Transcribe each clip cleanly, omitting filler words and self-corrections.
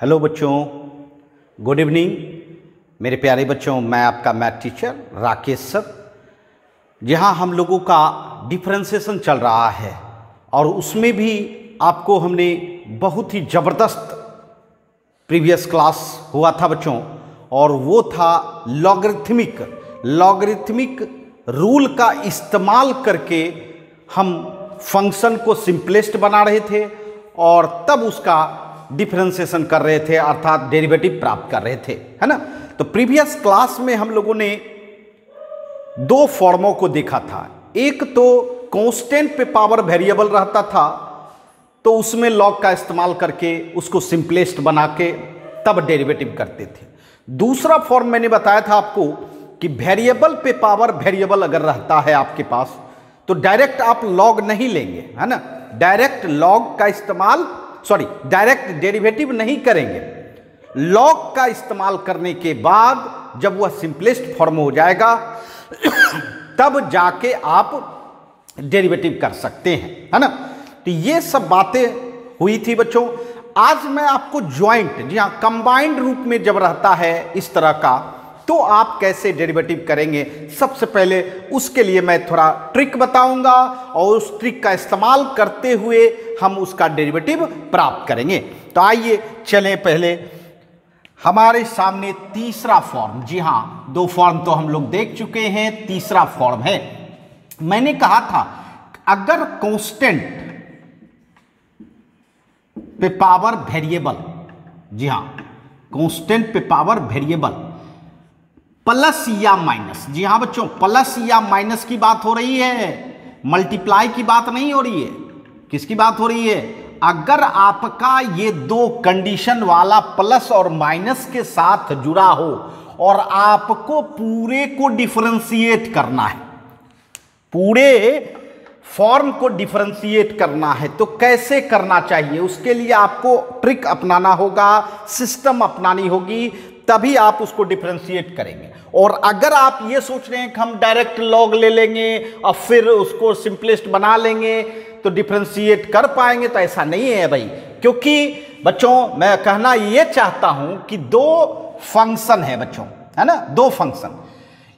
Hello बच्चों, good evening मेरे प्यारे बच्चों। मैं आपका मैथ टीचर राकेश सर। जहाँ हम लोगों का डिफरेंशिएशन चल रहा है और उसमें भी आपको हमने बहुत ही ज़बरदस्त प्रीवियस क्लास हुआ था बच्चों, और वो था लॉगरिथमिक रूल का इस्तेमाल करके हम फंक्शन को सिंपलेस्ट बना रहे थे और तब उसका डिफरेंशिएशन कर रहे थे, अर्थात डेरिवेटिव प्राप्त कर रहे थे, है ना। तो प्रीवियस क्लास में हम लोगों ने दो फॉर्मों को देखा था। एक तो कांस्टेंट पे पावर वेरिएबल रहता था, तो उसमें लॉग का इस्तेमाल करके उसको सिंपलेस्ट बना के तब डेरिवेटिव करते थे। दूसरा फॉर्म मैंने बताया था आपको कि वेरिएबल पे पावर वेरिएबल अगर रहता है आपके पास तो डायरेक्ट आप लॉग नहीं लेंगे, है ना। डायरेक्ट लॉग का इस्तेमाल डायरेक्ट डेरिवेटिव नहीं करेंगे। लॉग का इस्तेमाल करने के बाद जब वह सिंपलेस्ट फॉर्म हो जाएगा तब जाके आप डेरिवेटिव कर सकते हैं, है ना। तो ये सब बातें हुई थी बच्चों। आज मैं आपको ज्वाइंट, जी हाँ, कंबाइंड रूप में जब रहता है इस तरह का, तो आप कैसे डेरिवेटिव करेंगे, सबसे पहले उसके लिए मैं थोड़ा ट्रिक बताऊंगा और उस ट्रिक का इस्तेमाल करते हुए हम उसका डेरिवेटिव प्राप्त करेंगे। तो आइए चलें, पहले हमारे सामने तीसरा फॉर्म, जी हाँ, दो फॉर्म तो हम लोग देख चुके हैं, तीसरा फॉर्म है। मैंने कहा था अगर कांस्टेंट पे पावर वेरिएबल, जी हाँ, कांस्टेंट पे पावर वेरिएबल प्लस या माइनस, जी हाँ बच्चों, प्लस या माइनस की बात हो रही है, मल्टीप्लाई की बात नहीं हो रही है। किसकी बात हो रही है? अगर आपका ये दो कंडीशन वाला प्लस और माइनस के साथ जुड़ा हो और आपको पूरे को डिफरेंशिएट करना है, पूरे फॉर्म को डिफरेंशिएट करना है, तो कैसे करना चाहिए? उसके लिए आपको ट्रिक अपनाना होगा, सिस्टम अपनानी होगी, तभी आप उसको डिफरेंशिएट करेंगे। और अगर आप ये सोच रहे हैं कि हम डायरेक्ट लॉग ले लेंगे और फिर उसको सिंपलेस्ट बना लेंगे तो डिफरेंशिएट कर पाएंगे, तो ऐसा नहीं है भाई। क्योंकि बच्चों मैं कहना ये चाहता हूं कि दो फंक्शन है बच्चों, है ना, दो फंक्शन।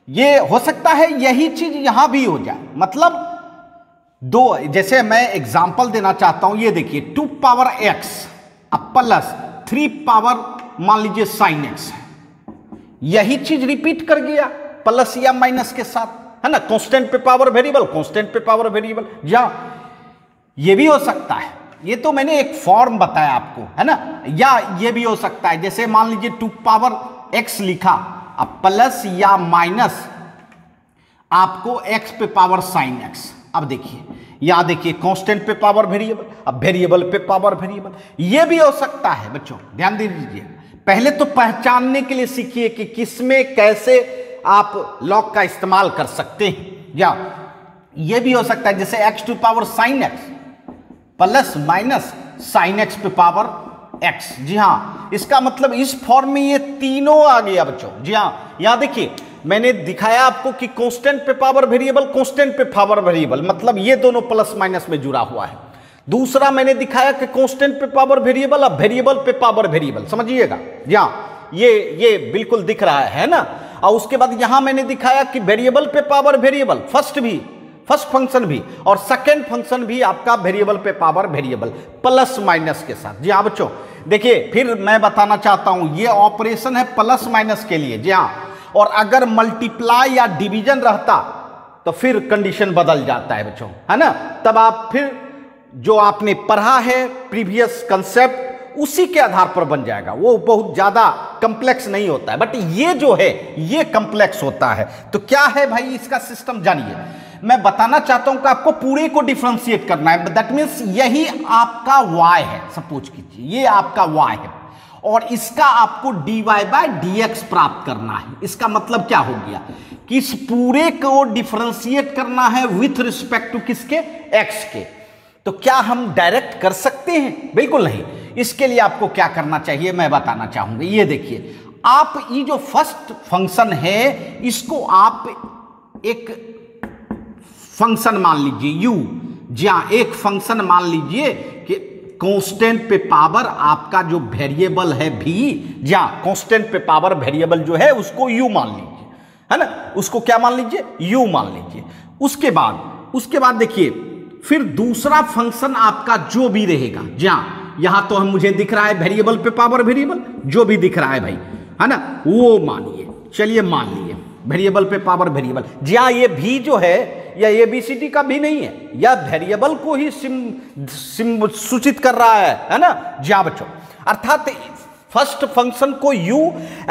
ये हो सकता है यही चीज यहां भी हो जाए, मतलब दो, जैसे मैं एग्जांपल देना चाहता हूं, ये देखिए 2 पावर x प्लस 3 पावर मान लीजिए sin x, यही चीज रिपीट कर गया प्लस या माइनस के साथ, है ना। कांस्टेंट पे पावर वेरिएबल, कांस्टेंट पे पावर वेरिएबल, या ये भी हो सकता है, ये तो मैंने एक फॉर्म बताया आपको, है ना। या ये भी हो सकता है, जैसे मान लीजिए 2 पावर x लिखा, अब प्लस या माइनस आपको x पे पावर sin x। अब देखिए, या देखिए कांस्टेंट पे पावर वेरिएबल, अब वेरिएबल पे पावर वेरिएबल, ये भी हो सकता है बच्चों। ध्यान दीजिए, पहले तो पहचानने के लिए सीखिए कि किसमें कैसे आप लॉग का इस्तेमाल कर सकते हैं। या ये भी हो सकता है जैसे x to power sin x plus minus sin x पे पावर x, जी हाँ, इसका मतलब इस फॉर्म में ये तीनों आ गया बच्चों। जी हाँ, यहां देखिए मैंने दिखाया आपको कि कांस्टेंट पे पावर वेरिएबल, कांस्टेंट पे पावर वेरिएबल, मतलब ये दोनों प्लस माइनस में जुड़ा हुआ है। दूसरा मैंने दिखाया कि कांस्टेंट पे पावर वेरिएबल, अब वेरिएबल पे पावर वेरिएबल, समझिएगा। हाँ, ये बिल्कुल दिख रहा है ना। और उसके बाद यहां मैंने दिखाया कि वेरिएबल पे पावर वेरिएबल, फर्स्ट फंक्शन भी और सेकंड फंक्शन भी आपका वेरिएबल पे पावर वेरिएबल प्लस माइनस के साथ। जी हाँ बच्चों, देखिए फिर मैं बताना चाहता हूं, ये ऑपरेशन है प्लस माइनस के लिए, जी हाँ। और अगर मल्टीप्लाई या डिवीजन रहता तो फिर कंडीशन बदल जाता है बच्चों, है ना। तब आप फिर जो आपने पढ़ा है प्रीवियस कंसेप्ट उसी के आधार पर बन जाएगा, वो बहुत ज्यादा कॉम्प्लेक्स नहीं होता है। बट ये जो है ये कॉम्प्लेक्स होता है। तो क्या है भाई इसका सिस्टम जानिए। मैं बताना चाहता हूं कि आपको पूरे को डिफरेंशिएट करना है, दैट मीन्स यही आपका y है, सपोज कीजिए ये आपका y है और इसका आपको dy बाय dx प्राप्त करना है। इसका मतलब क्या हो गया कि इस पूरे को डिफरेंशिएट करना है विथ रिस्पेक्ट टू किसके, x के। तो क्या हम डायरेक्ट कर सकते हैं? बिल्कुल नहीं। इसके लिए आपको क्या करना चाहिए मैं बताना चाहूंगा। ये देखिए, आप ये जो फर्स्ट फंक्शन है इसको आप एक फंक्शन मान लीजिए u, जहां एक फंक्शन मान लीजिए कि कांस्टेंट पे पावर आपका जो वेरिएबल है भी, या कांस्टेंट पे पावर वेरिएबल जो है उसको u मान लीजिए, है ना, उसको क्या मान लीजिए, u मान लीजिए। उसके बाद देखिए फिर दूसरा फंक्शन आपका जो भी रहेगा, जहां यहां तो हम मुझे दिख रहा है वेरिएबल पे पावर वेरिएबल, जो भी दिख रहा है भाई, है ना, वो मानिए, चलिए मान लिए वेरिएबल पे पावर वेरिएबल। जहां ये भी जो है या एबीसीडी का भी नहीं है, या वेरिएबल को ही सूचित कर रहा है ना, जहां बच्चों, अर्थात फर्स्ट फंक्शन को u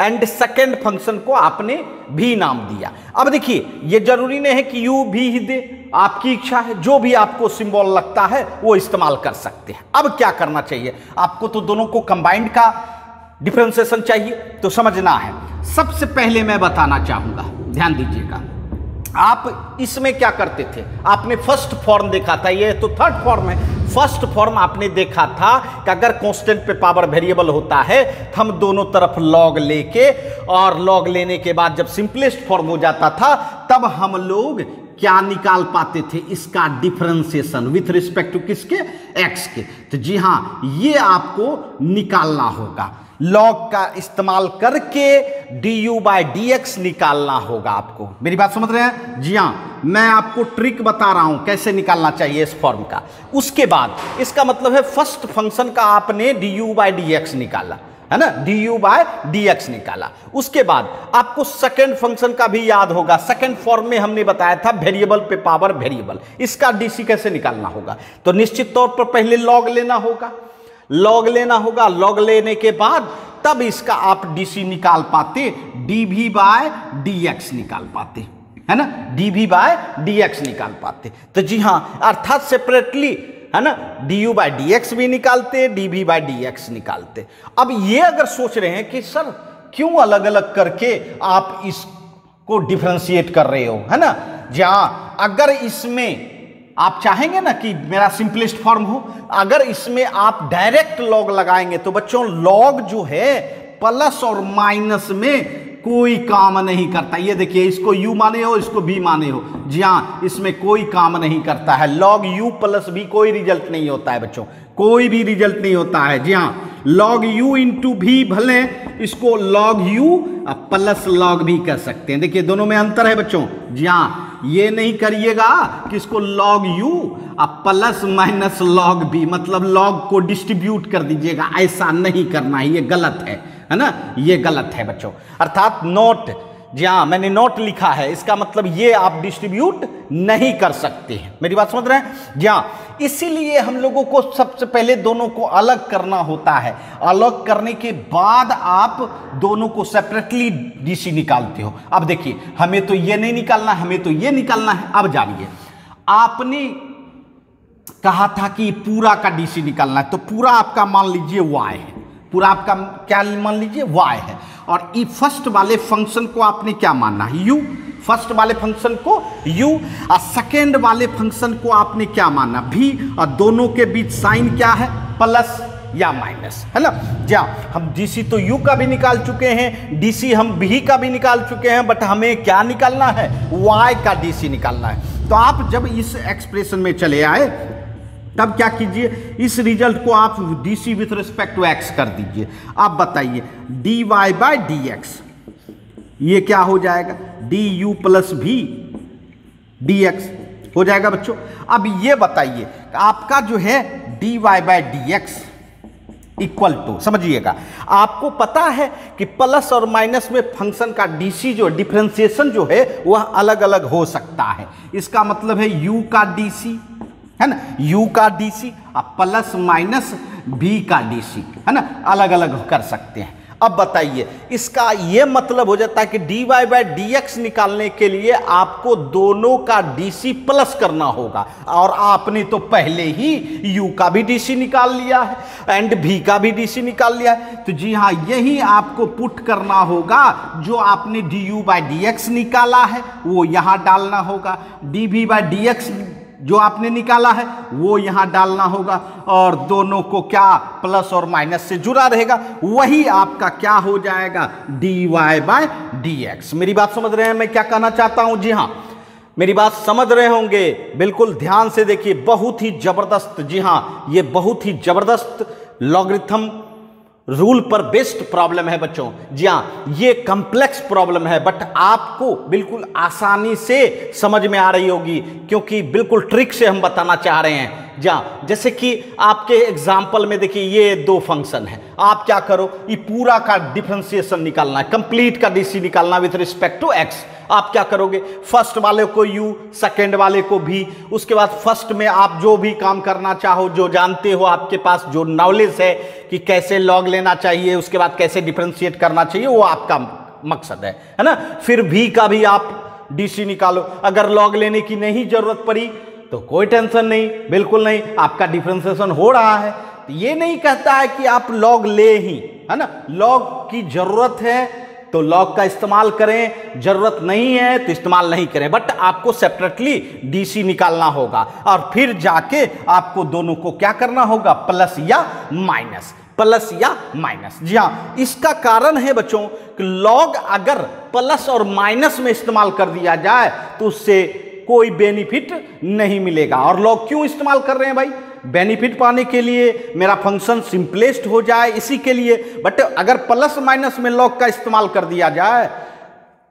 एंड सेकेंड फंक्शन को आपने भी नाम दिया। अब देखिए ये जरूरी नहीं है कि u भी ही दे, आपकी इच्छा है, जो भी आपको सिंबल लगता है वो इस्तेमाल कर सकते हैं। अब क्या करना चाहिए आपको, तो दोनों को कंबाइंड का डिफरेंशिएशन चाहिए, तो समझना है। सबसे पहले मैं बताना चाहूंगा, ध्यान दीजिएगा, आप इसमें क्या करते थे, आपने फर्स्ट फॉर्म देखा था, ये तो थर्ड फॉर्म है। फर्स्ट फॉर्म आपने देखा था कि अगर कांस्टेंट पे पावर वेरिएबल होता है तो हम दोनों तरफ लॉग लेके, और लॉग लेने के बाद जब सिंपलेस्ट फॉर्म हो जाता था तब हम लोग क्या निकाल पाते थे, इसका डिफरेंशिएशन विथ रिस्पेक्ट टू किसके, एक्स के। तो जी हां, ये आपको निकालना होगा, लॉग का इस्तेमाल करके du बाय dx निकालना होगा आपको। मेरी बात समझ रहे हैं? जी हां, मैं आपको ट्रिक बता रहा हूं कैसे निकालना चाहिए इस फॉर्म का। उसके बाद इसका मतलब है फर्स्ट फंक्शन का आपने du बाय dx निकाला, है ना, du बाय dx निकाला। उसके बाद आपको सेकेंड फंक्शन का भी याद होगा, सेकेंड फॉर्म में हमने बताया था वेरिएबल पे पावर वेरिएबल, इसका dc कैसे निकालना होगा, तो निश्चित तौर पर पहले लॉग लेना होगा, लॉग लेने के बाद तब इसका आप dc निकाल पाते, dv बाय dx निकाल पाते, है ना, dv बाय dx निकाल पाते। तो जी हां, अर्थात सेपरेटली, है ना, du बाय dx भी निकालते, dv बाय dx निकालते। अब ये अगर सोच रहे हैं कि सर क्यों अलग अलग करके आप इसको डिफरेंशिएट कर रहे हो, है ना, जहां अगर इसमें आप चाहेंगे ना कि मेरा सिंपलेस्ट फॉर्म हो, अगर इसमें आप डायरेक्ट लॉग लगाएंगे तो बच्चों लॉग जो है प्लस और माइनस में कोई काम नहीं करता। ये देखिए, इसको u माने हो, इसको v माने हो, जी हाँ, इसमें कोई काम नहीं करता है। लॉग u प्लस v कोई रिजल्ट नहीं होता है बच्चों, कोई भी रिजल्ट नहीं होता है। जी हाँ, लॉग u इंटू भी, भले इसको लॉग u प्लस लॉग भी कर सकते हैं। देखिए दोनों में अंतर है बच्चों। जी हाँ, ये नहीं करिएगा कि इसको log u plus minus log b, मतलब लॉग को डिस्ट्रीब्यूट कर दीजिएगा, ऐसा नहीं करना है, ये गलत है ना, ये गलत है बच्चों। अर्थात नोट, जी हाँ, मैंने नोट लिखा है, इसका मतलब ये आप डिस्ट्रीब्यूट नहीं कर सकते हैं। मेरी बात समझ रहे हैं? जी हाँ, इसीलिए हम लोगों को सबसे पहले दोनों को अलग करना होता है, अलग करने के बाद आप दोनों को सेपरेटली डीसी निकालते हो। अब देखिए, हमें तो ये नहीं निकालना, हमें तो ये निकालना है। अब जानिए, आपने कहा था कि पूरा का डीसी निकालना है, तो पूरा आपका मान लीजिए y है, पूरा आपका क्या मान लीजिए y है, और ई फर्स्ट वाले फंक्शन को आपने क्या मानना है, u, फर्स्ट वाले फंक्शन को u, और सेकेंड वाले फंक्शन को आपने क्या मानना, v, और दोनों के बीच साइन क्या है, प्लस या माइनस, है ना। जा हम dc तो u का भी निकाल चुके हैं, dc हम v का भी निकाल चुके हैं, बट हमें क्या निकालना है, y का dc निकालना है। तो आप जब इस एक्सप्रेशन में चले आए तब क्या कीजिए, इस रिजल्ट को आप dc with respect to x कर दीजिए। आप बताइए dy बाय dx, ये क्या हो जाएगा, du प्लस v dx हो जाएगा बच्चों। अब ये बताइए आपका जो है dy by dx equal to, समझिएगा, आपको पता है कि प्लस और माइनस में फंक्शन का डीसी जो डिफरेंशिएशन जो है वह अलग अलग हो सकता है। इसका मतलब है u का डीसी, है ना, u का डीसी प्लस माइनस v का डीसी, है ना, अलग अलग कर सकते हैं। अब बताइए, इसका यह मतलब हो जाता है कि dy बाय dx निकालने के लिए आपको दोनों का dc प्लस करना होगा, और आपने तो पहले ही u का भी dc निकाल लिया है एंड v का भी dc निकाल लिया है। तो जी हाँ, यही आपको पुट करना होगा, जो आपने du बाय dx निकाला है वो यहां डालना होगा, dv बाय dx जो आपने निकाला है वो यहां डालना होगा, और दोनों को क्या प्लस और माइनस से जुड़ा रहेगा, वही आपका क्या हो जाएगा, dy बाय dx। मेरी बात समझ रहे हैं मैं क्या कहना चाहता हूं? जी हां, मेरी बात समझ रहे होंगे, बिल्कुल ध्यान से देखिए, बहुत ही जबरदस्त, जी हाँ ये बहुत ही जबरदस्त लॉगरिथम रूल पर बेस्ड प्रॉब्लम है बच्चों। जी हाँ ये कॉम्प्लेक्स प्रॉब्लम है, बट आपको बिल्कुल आसानी से समझ में आ रही होगी, क्योंकि बिल्कुल ट्रिक से हम बताना चाह रहे हैं। जी हाँ, जैसे कि आपके एग्जाम्पल में देखिए ये दो फंक्शन है, आप क्या करो, ये पूरा का डिफरेंशिएशन निकालना है, कंप्लीट का डीसी निकालना विथ रिस्पेक्ट टू एक्स। आप क्या करोगे, फर्स्ट वाले को u, सेकेंड वाले को v, उसके बाद फर्स्ट में आप जो भी काम करना चाहो, जो जानते हो, आपके पास जो नॉलेज है कि कैसे लॉग लेना चाहिए, उसके बाद कैसे डिफरेंशिएट करना चाहिए, वो आपका मकसद है ना। फिर v का भी आप डीसी निकालो, अगर लॉग लेने की नहीं जरूरत पड़ी तो कोई टेंशन नहीं, बिल्कुल नहीं, आपका डिफरेंशिएशन हो रहा है। तो ये नहीं कहता है कि आप लॉग ले ही, है ना, लॉग की जरूरत है तो लॉग का इस्तेमाल करें, जरूरत नहीं है तो इस्तेमाल नहीं करें, बट आपको सेपरेटली डीसी निकालना होगा और फिर जाके आपको दोनों को क्या करना होगा, प्लस या माइनस, प्लस या माइनस। जी हाँ, इसका कारण है बच्चों कि लॉग अगर प्लस और माइनस में इस्तेमाल कर दिया जाए तो उससे कोई बेनिफिट नहीं मिलेगा। और लॉग क्यों इस्तेमाल कर रहे हैं भाई, बेनिफिट पाने के लिए, मेरा फंक्शन सिंपलेस्ट हो जाए इसी के लिए। बट अगर प्लस माइनस में लॉग का इस्तेमाल कर दिया जाए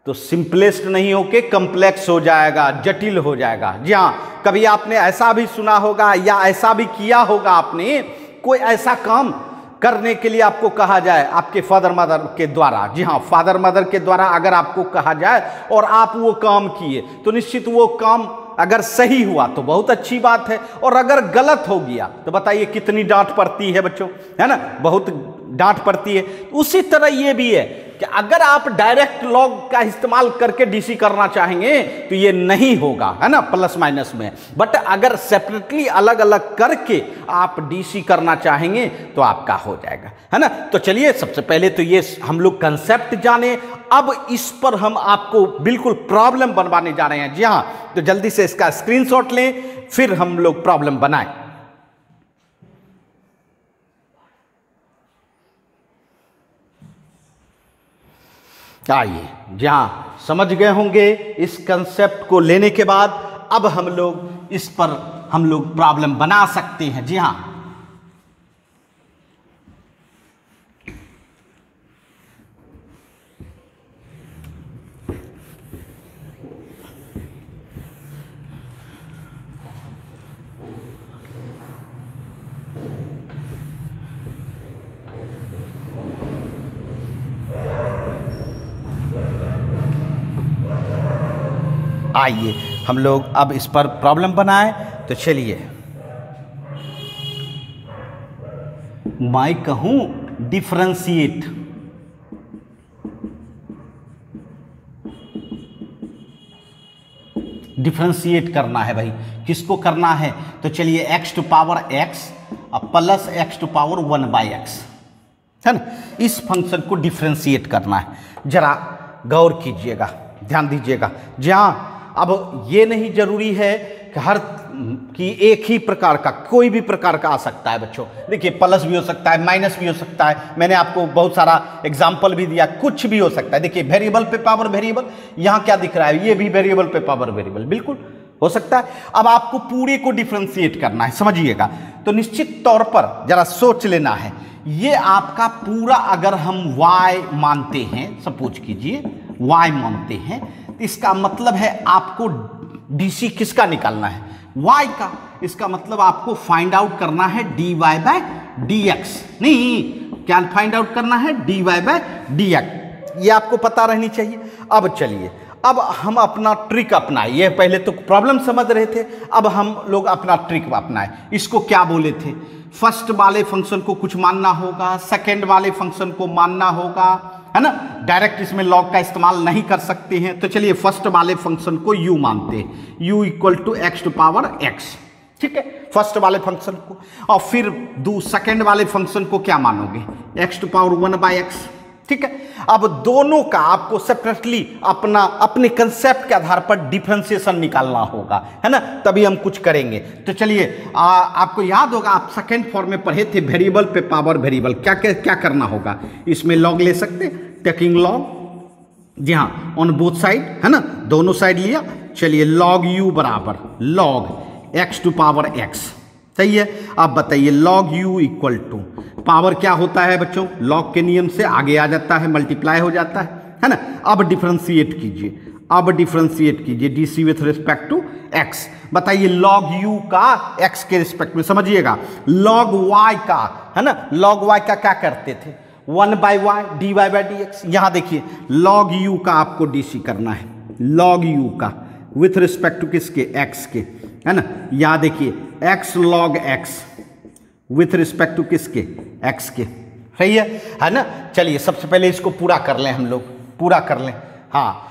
तो सिंपलेस्ट नहीं होके कॉम्प्लेक्स हो जाएगा, जटिल हो जाएगा। जी हाँ, कभी आपने ऐसा भी सुना होगा या ऐसा भी किया होगा आपने, कोई ऐसा काम करने के लिए आपको कहा जाए आपके फादर मदर के द्वारा, जी हाँ फादर मदर के द्वारा अगर आपको कहा जाए और आप वो काम किए तो निश्चित वो काम अगर सही हुआ तो बहुत अच्छी बात है, और अगर गलत हो गया तो बताइए कितनी डांट पड़ती है बच्चों, है ना, बहुत डांट पड़ती है। उसी तरह ये भी है कि अगर आप डायरेक्ट लॉग का इस्तेमाल करके डीसी करना चाहेंगे तो ये नहीं होगा, है ना, प्लस माइनस में। बट अगर सेपरेटली अलग अलग करके आप डीसी करना चाहेंगे तो आपका हो जाएगा, है ना। तो चलिए सबसे पहले तो ये हम लोग कंसेप्ट जाने, अब इस पर हम आपको बिल्कुल प्रॉब्लम बनवाने जा रहे हैं। जी हाँ, तो जल्दी से इसका स्क्रीनशॉट लें, फिर हम लोग प्रॉब्लम बनाएं। आइए, जहां समझ गए होंगे इस कंसेप्ट को लेने के बाद अब हम लोग इस पर हम लोग प्रॉब्लम बना सकते हैं। जी हाँ, आइए हम लोग अब इस पर प्रॉब्लम बनाएं। तो चलिए, मैं कहूं डिफरेंशिएट, डिफरेंशिएट करना है भाई, किसको करना है, तो चलिए x टू पावर x और plus x to power 1/x, है ना, इस फंक्शन को डिफरेंशिएट करना है। जरा गौर कीजिएगा, ध्यान दीजिएगा। जहां अब ये नहीं जरूरी है कि हर कि एक ही प्रकार का, कोई भी प्रकार का आ सकता है बच्चों। देखिए प्लस भी हो सकता है, माइनस भी हो सकता है, मैंने आपको बहुत सारा एग्जाम्पल भी दिया, कुछ भी हो सकता है। देखिए वेरिएबल पे पावर वेरिएबल, यहाँ क्या दिख रहा है, ये भी वेरिएबल पे पावर वेरिएबल, बिल्कुल हो सकता है। अब आपको पूरे को डिफरेंशिएट करना है, समझिएगा। तो निश्चित तौर पर जरा सोच लेना है, ये आपका पूरा अगर हम y मानते हैं, सपोज कीजिए y मानते हैं, तो इसका मतलब है आपको डीसी किसका निकालना है, y का। इसका मतलब आपको फाइंड आउट करना है dy/dx, नहीं क्या फाइंड आउट करना है, dy/dx, ये आपको पता रहनी चाहिए। अब चलिए, अब हम अपना ट्रिक अपनाए, ये पहले तो प्रॉब्लम समझ रहे थे, अब हम लोग अपना ट्रिक अपनाए। इसको क्या बोले थे, फर्स्ट वाले फंक्शन को कुछ मानना होगा, सेकेंड वाले फंक्शन को मानना होगा, है ना, डायरेक्ट इसमें लॉग का इस्तेमाल नहीं कर सकते हैं। तो चलिए फर्स्ट वाले फंक्शन को u मानते हैं, u equal to x to power x, ठीक है, फर्स्ट वाले फंक्शन को। और फिर सेकेंड वाले फंक्शन को क्या मानोगे, x टू पावर 1/x, ठीक है। अब दोनों का आपको सेपरेटली अपने कंसेप्ट के आधार पर डिफरेंशिएशन निकालना होगा, है ना, तभी हम कुछ करेंगे। तो चलिए आपको याद होगा, आप सेकेंड फॉर्म में पढ़े थे, वेरिएबल पे पावर वेरिएबल, क्या क्या क्या करना होगा, इसमें लॉग ले सकते, टेकिंग लॉग, जी हाँ, ऑन बोथ साइड, है ना, दोनों साइड लिया, चलिए log u बराबर log x to power x, सही है। अब बताइए log u equal to power क्या होता है बच्चों, log के नियम से आगे आ जाता है, मल्टीप्लाई हो जाता है ना। अब डिफरेंशिएट कीजिए, अब डिफरेंशिएट कीजिए d with respect to x। बताइए log u का x के रिस्पेक्ट में, समझिएगा log y का, है ना, log y का क्या करते थे 1 by y d y by D x. यहाँ देखिए log u का आपको डी करना है, log u का विथ रिस्पेक्ट टू किसके, x के, है ना। यहाँ देखिए x log x with respect to किसके, x के, सही है ना। चलिए सबसे पहले इसको पूरा कर लें, हम लोग पूरा कर लें। हाँ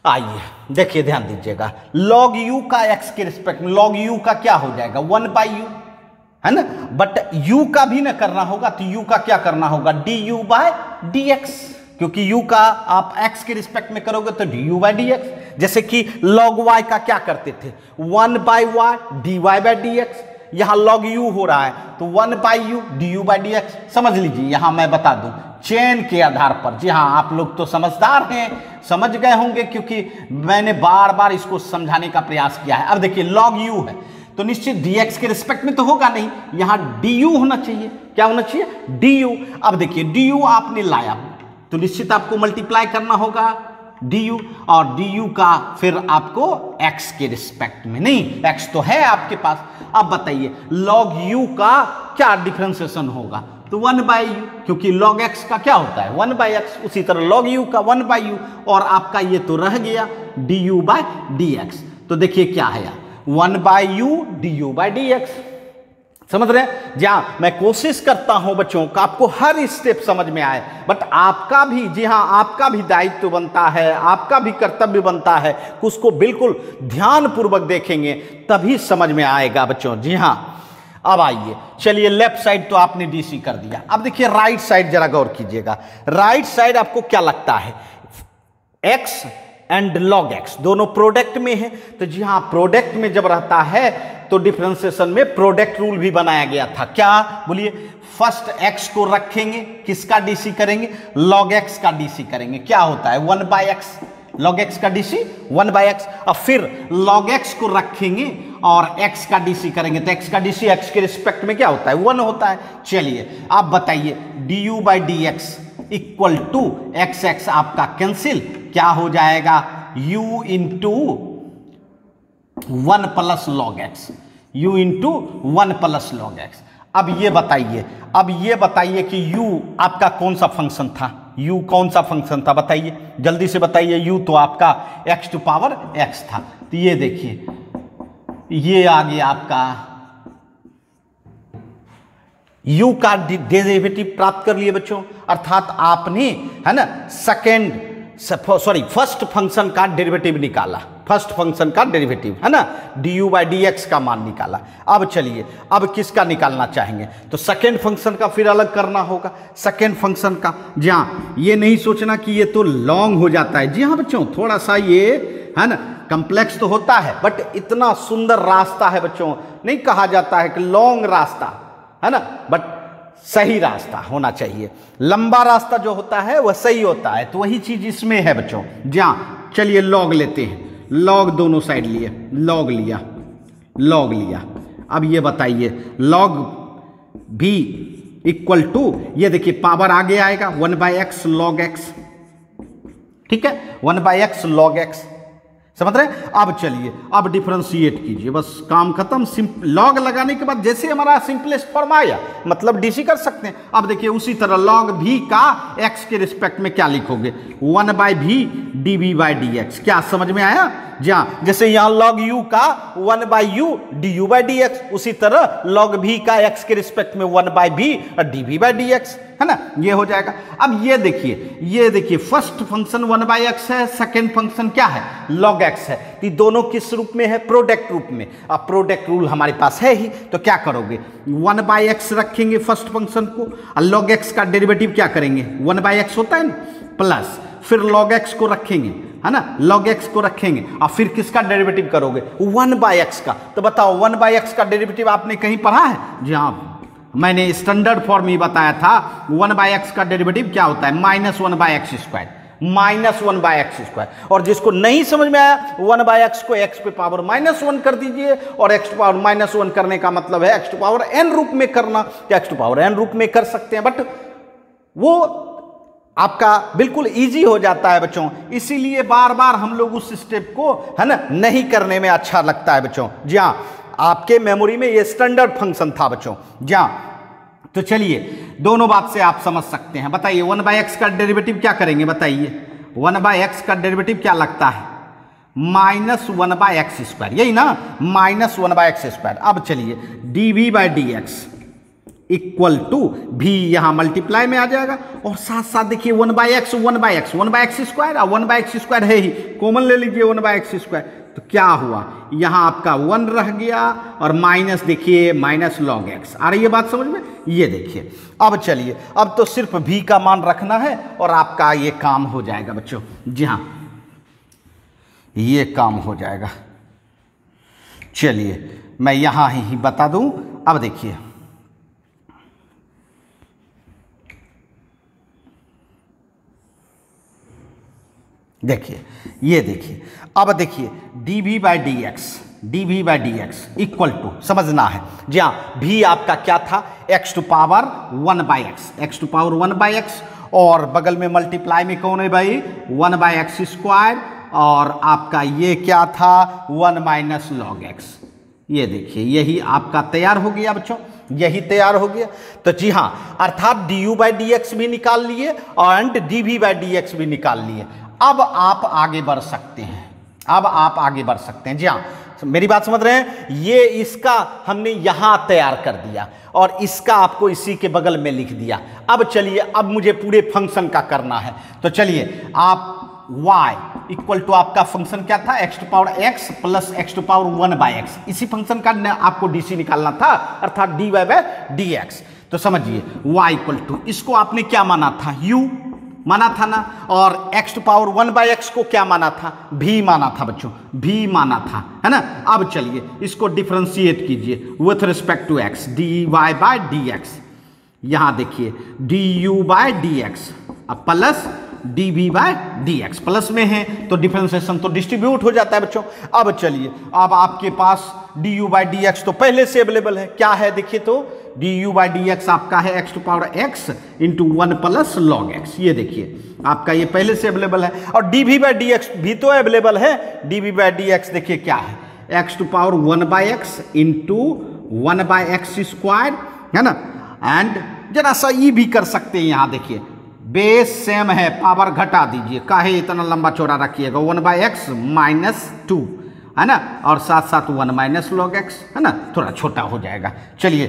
आइए देखिए ध्यान दीजिएगा, log u का x के रिस्पेक्ट में log u का क्या हो जाएगा 1 बाई u, है ना। बट u का भी ना करना होगा तो u का क्या करना होगा du बाय dx, क्योंकि u का आप x के रिस्पेक्ट में करोगे तो du बाय dx। जैसे कि log y का क्या करते थे 1 by y dy by dx, यहाँ log u हो रहा है तो 1 by u du by dx। समझ लीजिए, यहाँ मैं बता दूं चेन के आधार पर, जी हाँ आप लोग तो समझदार हैं, समझ गए होंगे क्योंकि मैंने बार बार इसको समझाने का प्रयास किया है। अब देखिए log u है तो निश्चित dx के रिस्पेक्ट में तो होगा नहीं, यहाँ du होना चाहिए, क्या होना चाहिए du। अब देखिए du आपने लाया तो निश्चित आपको मल्टीप्लाई करना होगा du, और du का फिर आपको x के रिस्पेक्ट में, नहीं x तो है आपके पास। अब बताइए log u का क्या डिफरेंशिएशन होगा तो 1 बाई u, क्योंकि log x का क्या होता है 1 बाई x, उसी तरह log u का 1 बाई u, और आपका ये तो रह गया du बाय dx। तो देखिए क्या है यार 1 by u du by dx, समझ रहे हैं। जहां मैं कोशिश करता हूं बच्चों का आपको हर स्टेप समझ में आए, बट आपका भी, जी हां आपका भी दायित्व बनता है, आपका भी कर्तव्य बनता है, उसको बिल्कुल ध्यान पूर्वक देखेंगे तभी समझ में आएगा बच्चों। जी हां अब आइए, चलिए लेफ्ट साइड तो आपने डीसी कर दिया, अब देखिए राइट साइड जरा गौर कीजिएगा। राइट साइड आपको क्या लगता है x एंड log x दोनों प्रोडक्ट में है, तो जी हाँ प्रोडक्ट में जब रहता है तो डिफरेंशिएशन में प्रोडक्ट रूल भी बनाया गया था। क्या बोलिए, फर्स्ट x को रखेंगे, किसका डीसी करेंगे log x का डीसी करेंगे, क्या होता है 1 बाई x, log x का डीसी 1 बाई x। अब फिर log x को रखेंगे और x का डीसी करेंगे तो x का डीसी x के रिस्पेक्ट में क्या होता है 1 होता है। चलिए आप बताइए du by dx equal to x आपका कैंसिल, क्या हो जाएगा u into 1 plus log x, u into 1 plus log x। अब ये बताइए कि u आपका कौन सा फंक्शन था, u कौन सा फंक्शन था बताइए, जल्दी से बताइए। u तो आपका x टू पावर x था, तो ये देखिए ये आ गया आपका u का डेरिवेटिव प्राप्त कर लिए बच्चों, अर्थात आपने, है ना, फर्स्ट फंक्शन का डेरिवेटिव निकाला, फर्स्ट फंक्शन का डेरिवेटिव, है ना, du बाई dx का मान निकाला। अब चलिए अब किसका निकालना चाहेंगे तो सेकेंड फंक्शन का फिर अलग करना होगा, सेकेंड फंक्शन का। जी हाँ ये नहीं सोचना कि ये तो लॉन्ग हो जाता है, जी हाँ बच्चों थोड़ा सा ये, है ना, कॉम्प्लेक्स तो होता है बट इतना सुंदर रास्ता है बच्चों, नहीं कहा जाता है कि लॉन्ग रास्ता, है ना, बट सही रास्ता होना चाहिए। लंबा रास्ता जो होता है वह सही होता है, तो वही चीज इसमें है बच्चों। जहाँ चलिए लॉग लेते हैं, लॉग दोनों साइड लिए, लॉग लिया। अब ये बताइए लॉग भी इक्वल टू, ये देखिए पावर आगे आएगा 1 बाई एक्स लॉग एक्स, ठीक है 1 बाई एक्स लॉग एक्स, समझ रहे हैं। अब चलिए अब डिफरेंशिएट कीजिए, बस काम खत्म। लॉग लगाने के बाद जैसे हमारा सिंपलेस्ट फॉर्म आया मतलब डीसी कर सकते हैं। अब देखिए उसी तरह लॉग भी का x के रिस्पेक्ट में क्या लिखोगे 1 बाई भी d v by D x, क्या समझ में आया। जहाँ जैसे यहाँ लॉग u का 1 by u d you by D x, उसी तरह लॉग भी का x के रिस्पेक्ट में 1 बाई भी और d v by D x, है ना, ये हो जाएगा। अब ये देखिए फर्स्ट फंक्शन 1 बाई एक्स है, सेकेंड फंक्शन क्या है log x है, ये दोनों किस रूप में है प्रोडक्ट रूप में। अब प्रोडक्ट रूल हमारे पास है ही, तो क्या करोगे 1 बाई एक्स रखेंगे फर्स्ट फंक्शन को, और log x का डेरिवेटिव क्या करेंगे 1 बाई एक्स होता है ना, प्लस फिर log x को रखेंगे, है ना, log x को रखेंगे और फिर किसका डेरिवेटिव करोगे 1 बाई एक्स का। तो बताओ 1 बाई एक्स का डेरिवेटिव आपने कहीं पढ़ा है। जी हाँ मैंने स्टैंडर्ड फॉर्म ही बताया था, 1 बाई एक्स का डेरिवेटिव क्या होता है -1 बाई एक्स स्क्वायर, -1/x²। और जिसको नहीं समझ में आया 1/x को x पे पावर -1 कर दीजिए, और x टू पावर -1 करने का मतलब है x टू पावर n रूप में करना, तो x टू पावर n रूप में कर सकते हैं, बट वो आपका बिल्कुल इजी हो जाता है बच्चों। इसीलिए बार बार हम लोग उस स्टेप को, है ना, नहीं करने में अच्छा लगता है बच्चों। जी हाँ, आपके मेमोरी में ये स्टैंडर्ड फंक्शन था बच्चों। जी हाँ, तो चलिए दोनों बात से आप समझ सकते हैं। बताइए 1/x का डेरिवेटिव क्या करेंगे, बताइए 1/x का डेरिवेटिव क्या लगता है, -1/x², यही ना, -1/x²। अब चलिए dv/dx इक्वल टू भी यहां मल्टीप्लाई में आ जाएगा, और साथ साथ देखिए 1/x 1/x 1/x² और 1/x² है ही, कॉमन ले लीजिए 1/x²। तो क्या हुआ, यहां आपका 1 रह गया, और माइनस देखिए -log x। आ रही है बात समझ में, ये देखिए। अब चलिए, अब तो सिर्फ v का मान रखना है और आपका ये काम हो जाएगा बच्चों। जी हाँ, ये काम हो जाएगा। चलिए मैं यहां ही बता दूं। अब देखिए, देखिए ये देखिए, अब देखिए dv/dx इक्वल टू, समझना है। जी हाँ, भी आपका क्या था, x टू पावर 1/x, और बगल में मल्टीप्लाई में कौन है भाई, 1/x², और आपका ये क्या था 1 - log x। ये देखिए, यही आपका तैयार हो गया बच्चों, यही तैयार हो गया। तो जी हाँ, अर्थात du/dx भी निकाल लिए एंड dv/dx भी निकाल लिए। अब आप आगे बढ़ सकते हैं, अब आप आगे बढ़ सकते हैं। जी हाँ, मेरी बात समझ रहे हैं, ये इसका हमने यहां तैयार कर दिया, और इसका आपको इसी के बगल में लिख दिया। अब चलिए, अब मुझे पूरे फंक्शन का करना है। तो चलिए, आप y इक्वल टू आपका फंक्शन क्या था, x to power x plus x to power 1/x, इसी फंक्शन का आपको dc निकालना था, अर्थात dy/dx। तो समझिए y इक्वल टू, इसको आपने क्या माना था, u माना था ना, और x टू पावर 1/x को क्या माना था, v माना था बच्चों, v माना था, है ना। अब चलिए इसको डिफरेंशिएट कीजिए with respect to x, dy/dx। यहां देखिए du/dx अब प्लस dv/dx, प्लस में है तो डिफरेंशिएशन तो डिस्ट्रीब्यूट हो जाता है बच्चों। अब चलिए, अब आपके पास du/dx तो पहले से अवेलेबल है, क्या है देखिए, तो du/dx आपका है x to power x into 1 + log x। ये देखिए आपका ये पहले से अवेलेबल है, और dv/dx भी तो अवेलेबल है। dv/dx देखिए क्या है, x to power 1/x into 1/x², है ना। एंड जरा सा ये भी कर सकते हैं, यहां देखिए बेस सेम है, पावर घटा दीजिए, काहे इतना लंबा चौड़ा रखिएगा, 1/x - 2, है ना, और साथ साथ 1 - log x, है ना, थोड़ा छोटा हो जाएगा। चलिए,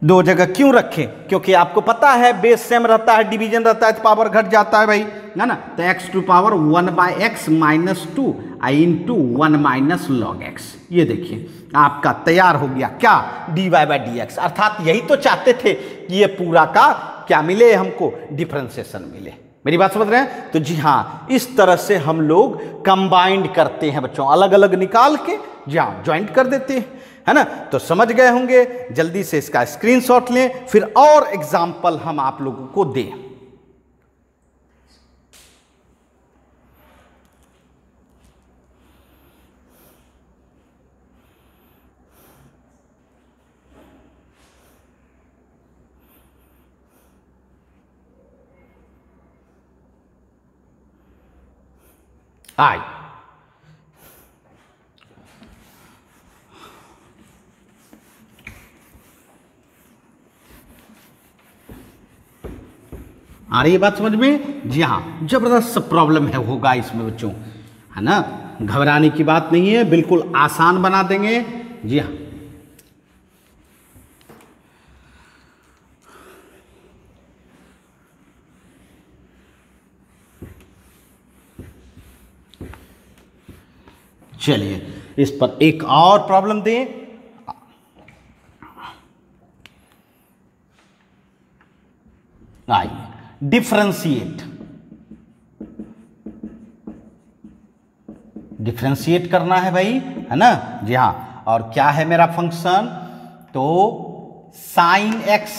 दो जगह क्यों रखें, क्योंकि आपको पता है बेस सेम रहता है, डिवीजन रहता है तो पावर घट जाता है भाई, है ना। तो x to power 1/x - 2 into 1 - log x। ये देखिए आपका तैयार हो गया क्या, dy/dx। अर्थात यही तो चाहते थे कि ये पूरा का क्या मिले हमको, डिफरेंशिएशन मिले। मेरी बात समझ रहे हैं। तो जी हाँ, इस तरह से हम लोग कंबाइंड करते हैं बच्चों, अलग अलग निकाल के जी हाँ ज्वाइंट कर देते हैं, है ना। तो समझ गए होंगे, जल्दी से इसका स्क्रीनशॉट लें, फिर और एग्जाम्पल हम आप लोगों को दें। आई आ रही है बात समझ में। जी हाँ, जबरदस्त प्रॉब्लम है होगा इसमें बच्चों, है ना, घबराने की बात नहीं है, बिल्कुल आसान बना देंगे। जी हाँ, चलिए इस पर एक और प्रॉब्लम दें। आइए, डिफरेंशिएट करना है भाई, है ना। जी हाँ, और क्या है मेरा फंक्शन, तो sin x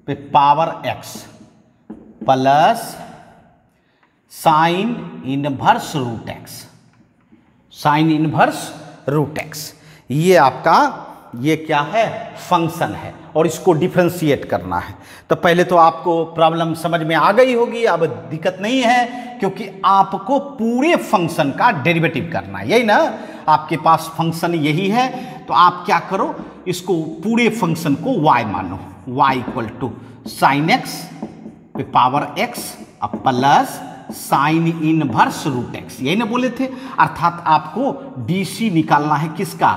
पे power x plus sine inverse root x, sine inverse root x, ये आपका ये क्या है, फंक्शन है और इसको डिफरेंशिएट करना है। तो पहले तो आपको प्रॉब्लम समझ में आ गई होगी, अब दिक्कत नहीं है, क्योंकि आपको पूरे फंक्शन का डेरिवेटिव करना है, यही ना, आपके पास फंक्शन यही है। तो आप क्या करो, इसको पूरे फंक्शन को y मानो, y equal to sine x पे power x plus sine inverse root x, यही ना बोले थे। अर्थात आपको डीसी निकालना है, किसका,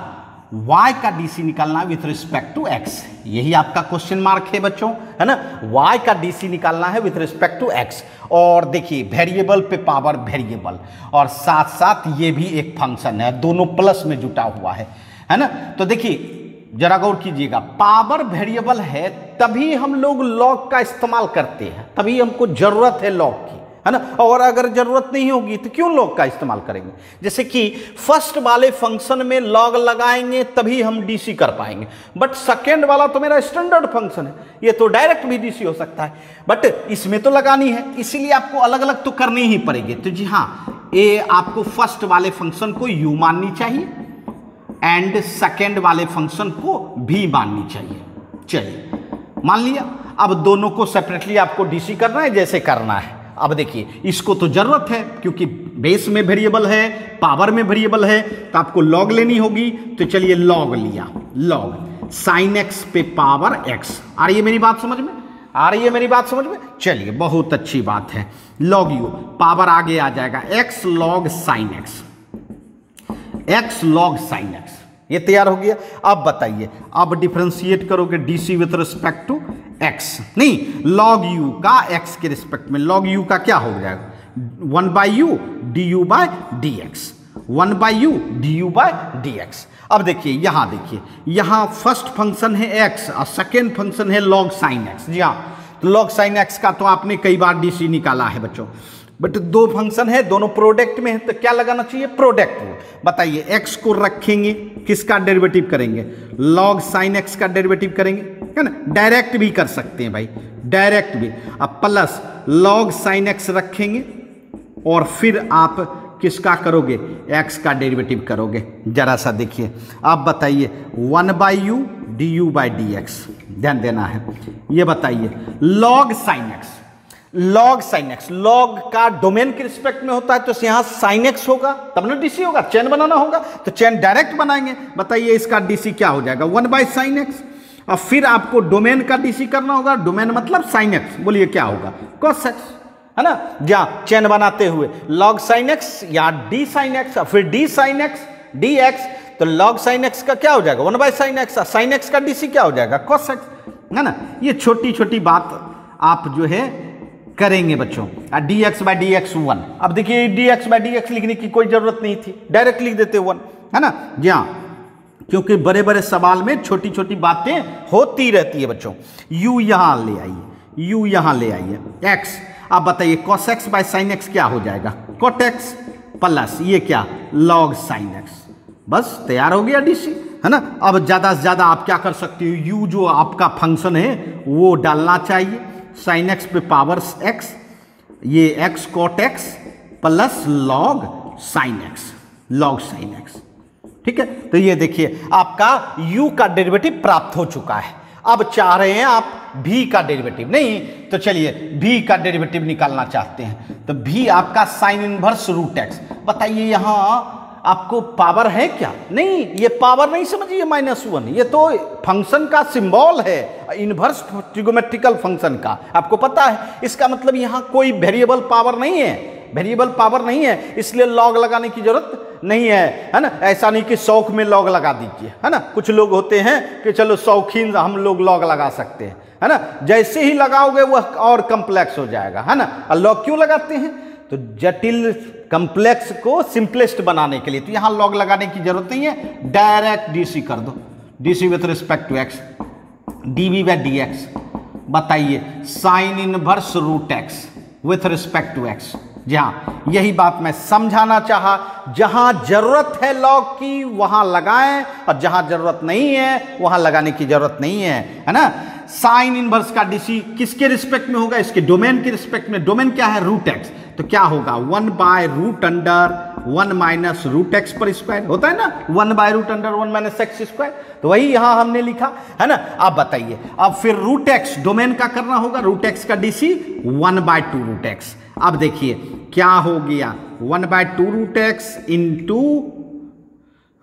y का डीसी निकालना है विथ रिस्पेक्ट टू x, यही आपका क्वेश्चन मार्क है बच्चों, है ना, y का डीसी निकालना है विथ रिस्पेक्ट टू x। और देखिए वेरिएबल पे पावर वेरिएबल, और साथ साथ ये भी एक फंक्शन है, दोनों प्लस में जुटा हुआ है ना। तो देखिए जरा गौर कीजिएगा, पावर वेरिएबल है तभी हम लोग लॉग का इस्तेमाल करते हैं, तभी हमको जरूरत है लॉग की, है ना। और अगर जरूरत नहीं होगी तो क्यों लॉग का इस्तेमाल करेंगे। जैसे कि फर्स्ट वाले फंक्शन में लॉग लगाएंगे तभी हम डीसी कर पाएंगे, बट सेकेंड वाला तो मेरा स्टैंडर्ड फंक्शन है, ये तो डायरेक्ट भी डीसी हो सकता है, बट इसमें तो लगानी है, इसीलिए आपको अलग अलग तो करनी ही पड़ेगी। तो जी हाँ, ये आपको फर्स्ट वाले फंक्शन को यू माननी चाहिए एंड सेकेंड वाले फंक्शन को भी माननी चाहिए। चलिए मान लिया, अब दोनों को सेपरेटली आपको डीसी करना है, जैसे करना है। अब देखिए इसको तो जरूरत है, क्योंकि बेस में वेरिएबल है, पावर में वेरिएबल है, तो आपको लॉग लेनी होगी। तो चलिए लॉग लिया, लॉग साइन एक्स पे पावर एक्स। आ रही है मेरी बात समझ में, आ रही है मेरी बात समझ में। चलिए बहुत अच्छी बात है, लॉग यू पावर आगे आ जाएगा x log sine x, x log sine x, ये तैयार हो गया। अब बताइए, अब डिफरेंशिएट करोगे DC with respect to x, नहीं लॉग यू का एक्स के रिस्पेक्ट में, लॉग यू का क्या हो जाएगा, 1 by u d u by d x, 1 by u d u by d x. अब देखिए यहाँ, देखिए यहाँ फर्स्ट फंक्शन है एक्स और सेकेंड फंक्शन है लॉग साइन एक्स। जी हाँ, तो लॉग साइन एक्स का तो आपने कई बार डीसी निकाला है बच्चों, बट दो फंक्शन है, दोनों प्रोडक्ट में है, तो क्या लगाना चाहिए, प्रोडक्ट रूल। बताइए एक्स को रखेंगे, किसका डेरिवेटिव करेंगे, लॉग साइन एक्स का डेरिवेटिव करेंगे, है ना, डायरेक्ट भी कर सकते हैं भाई, डायरेक्ट भी। अब प्लस लॉग साइन एक्स रखेंगे और फिर आप किसका करोगे, एक्स का डेरिवेटिव करोगे। जरा सा देखिए, आप बताइए 1 by u d you by D x, ध्यान देना है। ये बताइए log sine x, log sine x, log का डोमेन के रिस्पेक्ट में होता है, तो यहाँ साइन एक्स होगा तब ना डीसी होगा, चेन बनाना होगा तो चेन डायरेक्ट बनाएंगे। बताइए इसका डीसी क्या हो जाएगा, 1 बाई साइन एक्स। और फिर आपको डोमेन का डीसी करना होगा, डोमेन मतलब साइन एक्स, बोलिए क्या होगा, कॉस एक्स, है ना। जहाँ चेन बनाते हुए लॉग साइन एक्स या डी साइन एक्स, फिर D sine x D x, तो लॉग साइन एक्स का क्या हो जाएगा, 1 by sine x, sine x का डीसी क्या हो जाएगा, कॉस एक्स, है ना। ये छोटी छोटी बात आप जो है करेंगे बच्चों। D x by D x 1, अब देखिए D x by D x लिखने की कोई जरूरत नहीं थी, डायरेक्ट लिख देते 1, है ना। जी हाँ, क्योंकि बड़े बड़े सवाल में छोटी छोटी बातें होती रहती है बच्चों। यू यहाँ ले आइए, यू यहाँ ले आइए, एक्स। अब बताइए cos x by sine x क्या हो जाएगा, कॉट एक्स प्लस ये क्या, लॉग साइन एक्स, बस तैयार हो गया डीसी, है ना। अब ज़्यादा से ज़्यादा आप क्या कर सकते हो, यू जो आपका फंक्शन है वो डालना चाहिए, साइन एक्स पे पावर एक्स, ये x cot x plus log sine x, log sine x, ठीक है। तो ये देखिए आपका u का डेरिवेटिव प्राप्त हो चुका है। अब चाह रहे हैं आप v का डेरिवेटिव, नहीं तो चलिए v का डेरिवेटिव निकालना चाहते हैं, तो v आपका साइन इनवर्स रूट एक्स। बताइए यहाँ आपको पावर है क्या, नहीं ये पावर नहीं समझिए -1, ये तो फंक्शन का सिंबल है, इनवर्स ट्रिगोमेट्रिकल फंक्शन का, आपको पता है। इसका मतलब यहाँ कोई वेरिएबल पावर नहीं है, वेरिएबल पावर नहीं है, इसलिए लॉग लगाने की जरूरत नहीं है ना। ऐसा नहीं कि शौक में लॉग लगा दीजिए, है ना। कुछ लोग होते हैं कि चलो शौकीन हम लोग लॉग लगा सकते हैं, है ना। जैसे ही लगाओगे वह और कम्प्लेक्स हो जाएगा, है ना। और लॉग क्यों लगाते हैं, तो जटिल कम्प्लेक्स को सिंपलेस्ट बनाने के लिए। तो यहाँ लॉग लगाने की जरूरत नहीं है, डायरेक्ट डीसी कर दो, DC with respect to x, DV by D x. बताइए sine inverse root x with respect to x. जी हाँ, यही बात मैं समझाना चाहा, जहां जरूरत है लॉग की वहां लगाएं, और जहां जरूरत नहीं है वहां लगाने की जरूरत नहीं है ना। साइन इनवर्स का डीसी किसके रिस्पेक्ट में होगा, इसके डोमेन के रिस्पेक्ट में, डोमेन क्या है, रूट एक्स। तो क्या होगा 1/√1 माइनस रूट एक्स पर स्क्वायर होता है ना, 1/√1 माइनस एक्स स्क्वायर। तो वही यहां हमने लिखा है ना। अब बताइए, अब फिर रूट एक्स डोमेन का करना होगा, रूट एक्स का डीसी 1/2√x। अब देखिए क्या हो गया 1/2√x इंटू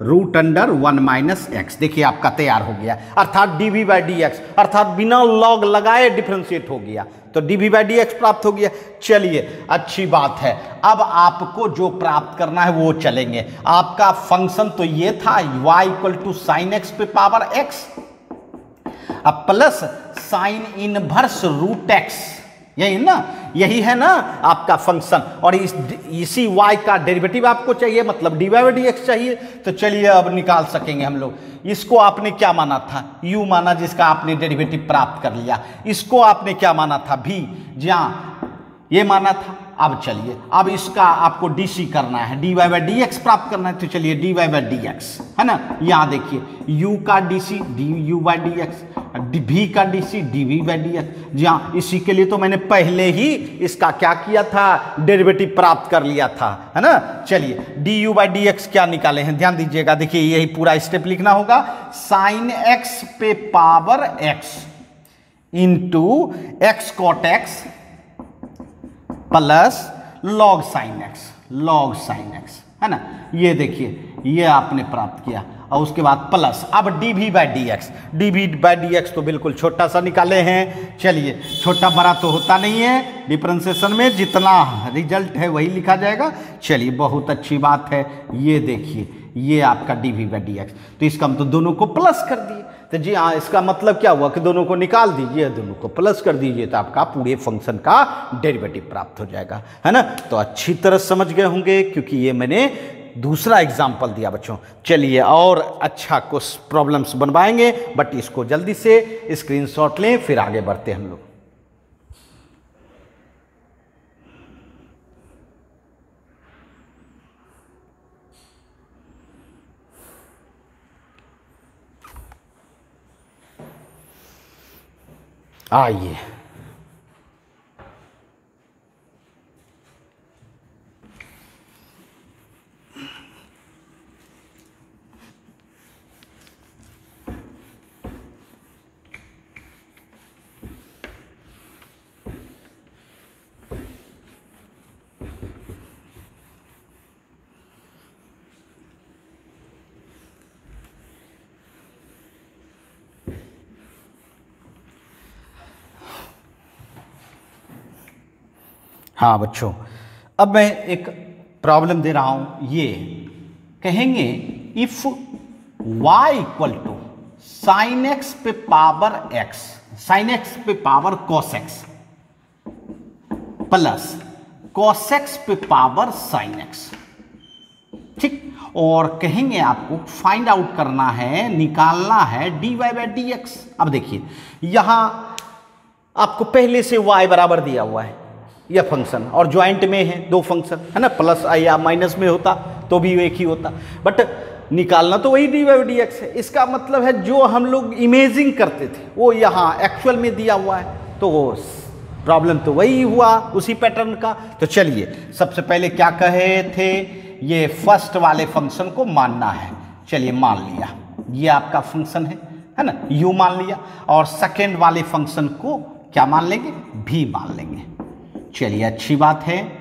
√1 माइनस एक्स। देखिए आपका तैयार हो गया, अर्थात dv/dx, अर्थात बिना लॉग लगाए डिफरेंशिएट हो गया, तो dv/dx प्राप्त हो गया। चलिए अच्छी बात है। अब आपको जो प्राप्त करना है वो चलेंगे। आपका फंक्शन तो ये था y = sin x पे पावर x, अब plus sine inverse root x, यही ना, यही है ना आपका फंक्शन। और इसी y का डेरिवेटिव आपको चाहिए, मतलब dy/dx चाहिए। तो चलिए अब निकाल सकेंगे हम लोग। इसको आपने क्या माना था, u माना, जिसका आपने डेरिवेटिव प्राप्त कर लिया। इसको आपने क्या माना था, v, जहाँ ये माना था। अब चलिए, अब इसका आपको डीसी करना है, dy/dx प्राप्त करना है। तो चलिए dy/dx है ना, यहाँ देखिए u का डीसी du/dx, v का डीसी dv/dx। जहाँ इसी के लिए तो मैंने पहले ही इसका क्या किया था, डेरिवेटिव प्राप्त कर लिया था, है ना। चलिए du/dx क्या निकाले हैं, ध्यान दीजिएगा। देखिए यही पूरा स्टेप लिखना होगा, साइन x पे power x into x cot x plus log sine x, है ना। ये देखिए ये आपने प्राप्त किया, और उसके बाद प्लस अब dv/dx तो बिल्कुल छोटा सा निकाले हैं। चलिए छोटा बड़ा तो होता नहीं है डिफरेंशिएशन में, जितना रिजल्ट है वही लिखा जाएगा। चलिए बहुत अच्छी बात है। ये देखिए ये आपका dv/dx, तो इसका हम तो दोनों को प्लस कर दिए। तो जी हाँ, इसका मतलब क्या हुआ कि दोनों को निकाल दीजिए, दोनों को प्लस कर दीजिए, तो आपका पूरे फंक्शन का डेरिवेटिव प्राप्त हो जाएगा, है ना। तो अच्छी तरह समझ गए होंगे, क्योंकि ये मैंने दूसरा एग्जाम्पल दिया बच्चों। चलिए और अच्छा कुछ प्रॉब्लम्स बनवाएंगे, बट इसको जल्दी से स्क्रीनशॉट लें, फिर आगे बढ़ते हम लोग। आइए हाँ बच्चों, अब मैं एक प्रॉब्लम दे रहा हूं। ये कहेंगे इफ y = sin x पे पावर x, sin x पे power cos x plus cos x पे पावर sin x, ठीक। और कहेंगे आपको फाइंड आउट करना है, निकालना है dy/dx। अब देखिए यहां आपको पहले से y बराबर दिया हुआ है, यह फंक्शन, और ज्वाइंट में है दो फंक्शन, है ना। प्लस या माइनस में होता तो भी एक ही होता, बट निकालना तो वही dy/dx है। इसका मतलब है जो हम लोग इमेजिंग करते थे वो यहाँ एक्चुअल में दिया हुआ है, तो वो प्रॉब्लम तो वही हुआ उसी पैटर्न का। तो चलिए सबसे पहले क्या कहे थे, ये फर्स्ट वाले फंक्शन को मानना है। चलिए मान लिया, ये आपका फंक्शन है ना, u मान लिया। और सेकेंड वाले फंक्शन को क्या मान लेंगे, v मान लेंगे। चलिए अच्छी बात है,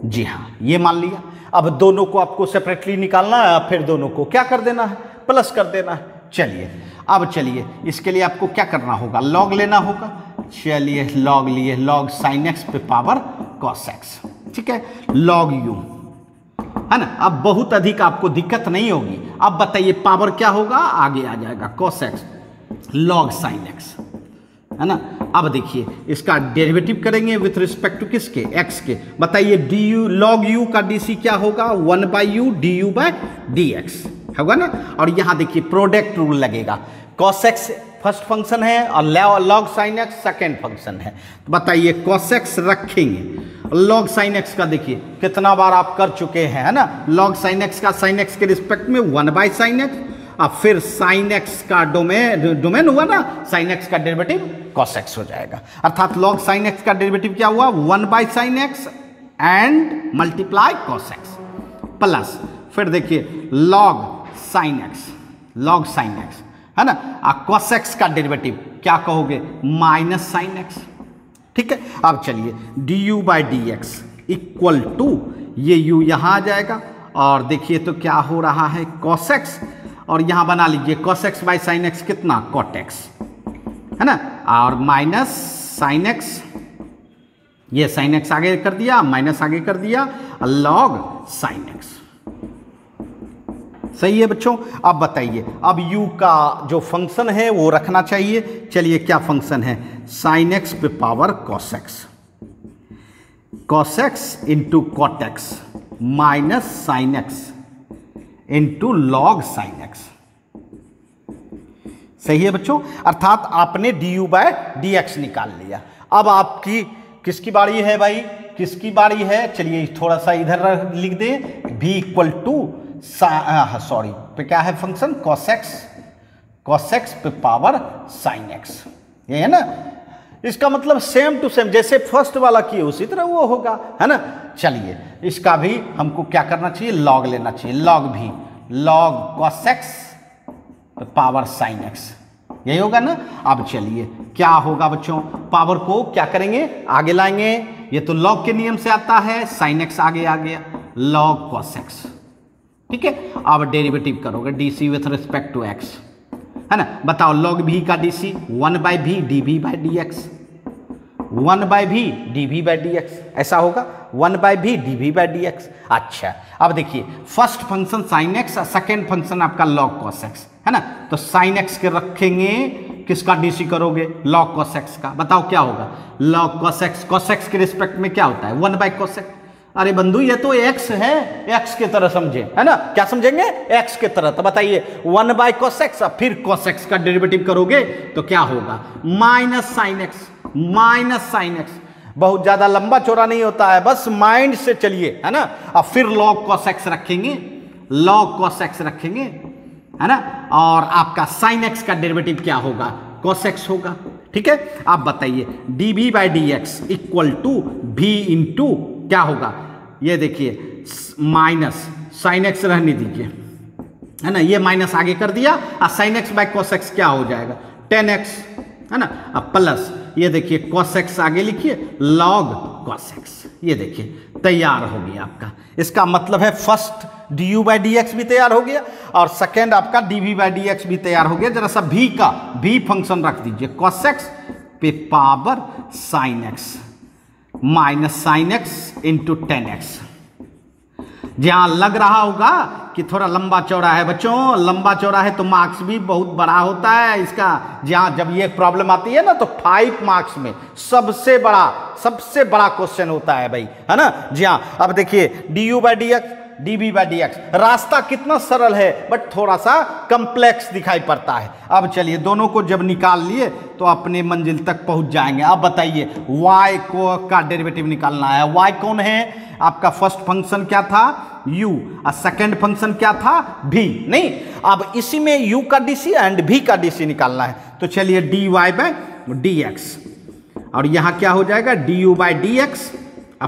जी हाँ ये मान लिया। अब दोनों को आपको सेपरेटली निकालना है, फिर दोनों को क्या कर देना है, प्लस कर देना है। चलिए अब चलिए इसके लिए आपको क्या करना होगा, लॉग लेना होगा। चलिए लॉग लिए, लॉग साइन एक्स पे पावर कॉस एक्स, ठीक है, लॉग u, है ना। अब बहुत अधिक आपको दिक्कत नहीं होगी। अब बताइए पावर क्या होगा, आगे आ जाएगा cos x log sine x, है ना। अब देखिए इसका डेरिवेटिव करेंगे विथ रिस्पेक्ट टू किसके, x के। बताइए du log u का dc क्या होगा, 1/u du/dx होगा ना। और यहां देखिए प्रोडक्ट रूल लगेगा, cos x फर्स्ट फंक्शन है और log sin x second function है। तो बताइए cos x रखेंगे, log sin x का देखिए कितना बार आप कर चुके हैं, है ना। log sin x का sin x के रिस्पेक्ट में 1/sin x, अब फिर साइन एक्स का डोमेन हुआ ना, साइन एक्स का डेरिवेटिव कॉस एक्स हो जाएगा। अर्थात लॉग साइन एक्स का डेरिवेटिव क्या हुआ, 1/sin x and multiply cos x plus फिर देखिए लॉग साइन एक्स है ना, कॉस एक्स का डेरिवेटिव क्या कहोगे, माइनस साइन एक्स। ठीक है, अब चलिए du/dx इक्वल टू ये u यहां आ जाएगा और देखिए तो क्या हो रहा है, cos x और यहां बना लीजिए cos x by sine x कितना, cot x है ना, और माइनस साइन एक्स, ये साइन एक्स आगे कर दिया, माइनस आगे कर दिया, log साइन एक्स। सही है बच्चों। अब बताइए, अब u का जो फंक्शन है वो रखना चाहिए। चलिए क्या फंक्शन है, साइन एक्स पे power cos x into cot x minus sine x into log sine x. सही है बच्चों, अर्थात आपने du/dx निकाल लिया। अब आपकी किसकी बारी है भाई, किसकी बारी है, चलिए थोड़ा सा इधर लिख दें, v इक्वल टू सॉरी पे क्या है फंक्शन, cos x पे पावर साइन एक्स, ये है ना। इसका मतलब सेम टू सेम जैसे फर्स्ट वाला किए उसी तरह वो होगा, है ना। चलिए इसका भी हमको क्या करना चाहिए, लॉग लेना चाहिए, लॉग cos x पे पावर साइन एक्स, यही होगा ना। अब चलिए क्या होगा बच्चों, पावर को क्या करेंगे, आगे लाएंगे, ये तो लॉग के नियम से आता है, साइन एक्स आगे आ गया, log cos x। ठीक है, अब डेरिवेटिव करोगे dc with respect to x, है ना। बताओ log v का dc 1/v dv/dx, 1/v dv/dx, ऐसा होगा 1/v dv/dx। अच्छा अब देखिए first function sine x, second function आपका log cos x, है ना। तो साइन एक्स के रखेंगे, किसका डीसी करोगे, log cos x का। बताओ क्या होगा, log cos x के रिस्पेक्ट में क्या होता है, 1/cos x। अरे बंधु ये तो x है, x के तरह समझे, है ना, क्या समझेंगे, x के तरह। तो बताइए 1/cos x, फिर cos x का डेरिवेटिव करोगे तो क्या होगा, माइनस साइन एक्स। बहुत ज्यादा लंबा चौड़ा नहीं होता है, बस माइंड से चलिए, है ना। अब फिर log cos x रखेंगे, है ना, और आपका साइन एक्स का डेरिवेटिव क्या होगा, cos x होगा। ठीक है, आप बताइए dv/dx equal to v into क्या होगा, ये देखिए माइनस साइन एक्स रहने दीजिए, है ना, ये माइनस आगे कर दिया, और sine x by cos x क्या हो जाएगा, 10x, है ना। अब प्लस ये देखिए cos x आगे लिखिए, log cos x, ये देखिए तैयार हो गया आपका। इसका मतलब है फर्स्ट du/dx भी तैयार हो गया और सेकेंड आपका dv/dx भी तैयार हो गया। जरा सा v फंक्शन रख दीजिए, cos x पे power sine x minus sine x into 10x। जहां लग रहा होगा कि थोड़ा लंबा चौड़ा है बच्चों, लंबा चौड़ा है तो मार्क्स भी बहुत बड़ा होता है इसका। जहां जब ये प्रॉब्लम आती है ना तो 5 मार्क्स में सबसे बड़ा क्वेश्चन होता है भाई, है ना। जी हाँ, अब देखिए du/dx dv/dx, रास्ता कितना सरल है बट थोड़ा सा कॉम्प्लेक्स दिखाई पड़ता है। अब चलिए दोनों को जब निकाल लिए तो अपने मंजिल तक पहुंच जाएंगे। अब बताइए y का डेरिवेटिव निकालना है। y कौन है आपका, फर्स्ट फंक्शन क्या था u और सेकंड फंक्शन क्या था v, नहीं। अब इसी में u का dc एंड v का dc निकालना है। तो चलिए dy/dx और यहां क्या हो जाएगा, du/dx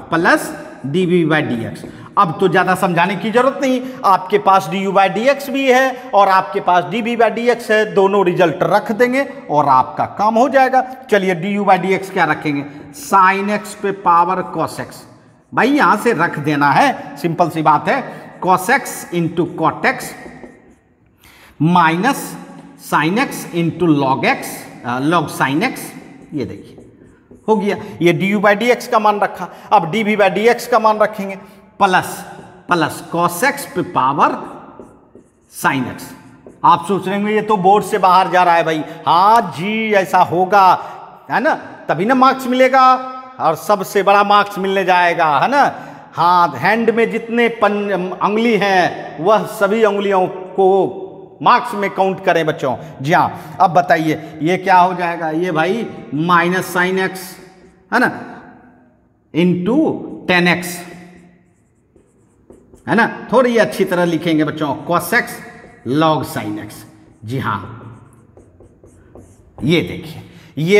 प्लस dv/dx। अब तो ज्यादा समझाने की जरूरत नहीं, आपके पास du/dx भी है और आपके पास dv/dx है, दोनों रिजल्ट रख देंगे और आपका काम हो जाएगा। चलिए du/dx क्या रखेंगे, साइन एक्स पे पावर cos x, भाई यहां से रख देना है, सिंपल सी बात है, cos x into cot x minus sine x into log sine x, ये देखिए हो गया। ये du/dx का मान रखा, अब dv/dx का मान रखेंगे, प्लस cos x पे पावर साइन एक्स। आप सोच रहे होंगे ये तो बोर्ड से बाहर जा रहा है भाई, हाँ जी ऐसा होगा, है ना, तभी ना मार्क्स मिलेगा और सबसे बड़ा मार्क्स मिलने जाएगा, है ना। हाँ, हैंड में जितने अंगुली हैं वह सभी अंगुलियों को मार्क्स में काउंट करें बच्चों। जी हाँ, अब बताइए ये क्या हो जाएगा, ये भाई माइनस साइन एक्स, है ना, इंटू 10x, है ना। थोड़ी अच्छी तरह लिखेंगे बच्चों, cos x log sin x। जी हाँ, ये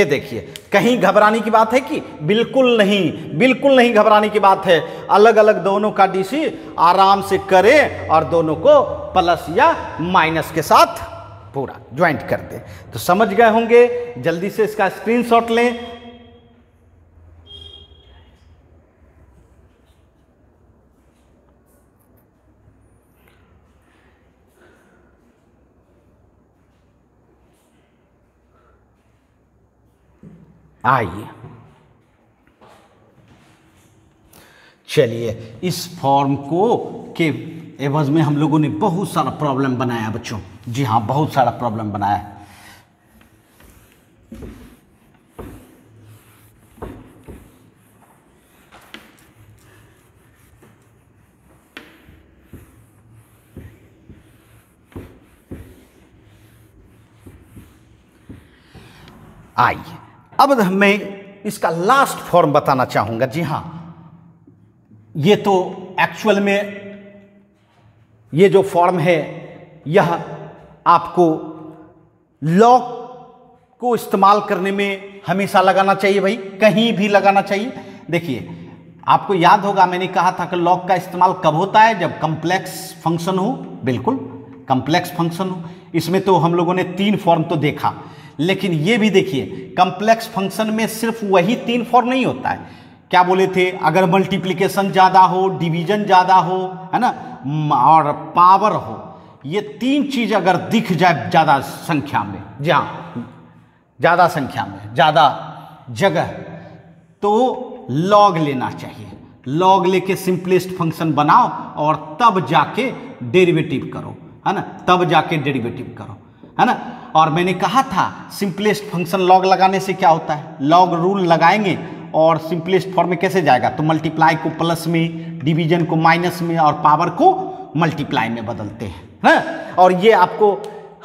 देखिए कहीं घबराने की बात है कि बिल्कुल नहीं घबराने की बात है। अलग अलग दोनों का डीसी आराम से करें और दोनों को प्लस या माइनस के साथ पूरा ज्वाइंट कर दें। तो समझ गए होंगे, जल्दी से इसका स्क्रीनशॉट लें। आइए चलिए, इस फॉर्म को के एवज में हम लोगों ने बहुत सारा प्रॉब्लम बनाया बच्चों। जी हाँ, बहुत सारा प्रॉब्लम बनाया। आइए अब मैं इसका लास्ट फॉर्म बताना चाहूंगा। जी हाँ, ये तो एक्चुअल में ये जो फॉर्म है यह आपको लॉग को इस्तेमाल करने में हमेशा लगाना चाहिए भाई, कहीं भी लगाना चाहिए। देखिए आपको याद होगा मैंने कहा था कि लॉग का इस्तेमाल कब होता है, जब कॉम्प्लेक्स फंक्शन हो। बिल्कुल कॉम्प्लेक्स फंक्शन हो। इसमें तो हम लोगों ने 3 फॉर्म तो देखा, लेकिन ये भी देखिए कॉम्प्लेक्स फंक्शन में सिर्फ वही 3 फॉर्म नहीं होता है। क्या बोले थे, अगर मल्टीप्लिकेशन ज़्यादा हो, डिवीजन ज़्यादा हो, है ना, और पावर हो, ये 3 चीज़ अगर दिख जाए ज़्यादा संख्या में, जहाँ ज़्यादा संख्या में, ज़्यादा जगह, तो लॉग लेना चाहिए। लॉग लेके सिंपलेस्ट फंक्शन बनाओ और तब जाके डेरिवेटिव करो, है ना, तब जाके डेरिवेटिव करो, है ना। और मैंने कहा था सिंपलेस्ट फंक्शन लॉग लगाने से क्या होता है, लॉग रूल लगाएंगे और सिंपलेस्ट फॉर्म में कैसे जाएगा, तो मल्टीप्लाई को प्लस में, डिवीजन को माइनस में और पावर को मल्टीप्लाई में बदलते हैं ना। और ये आपको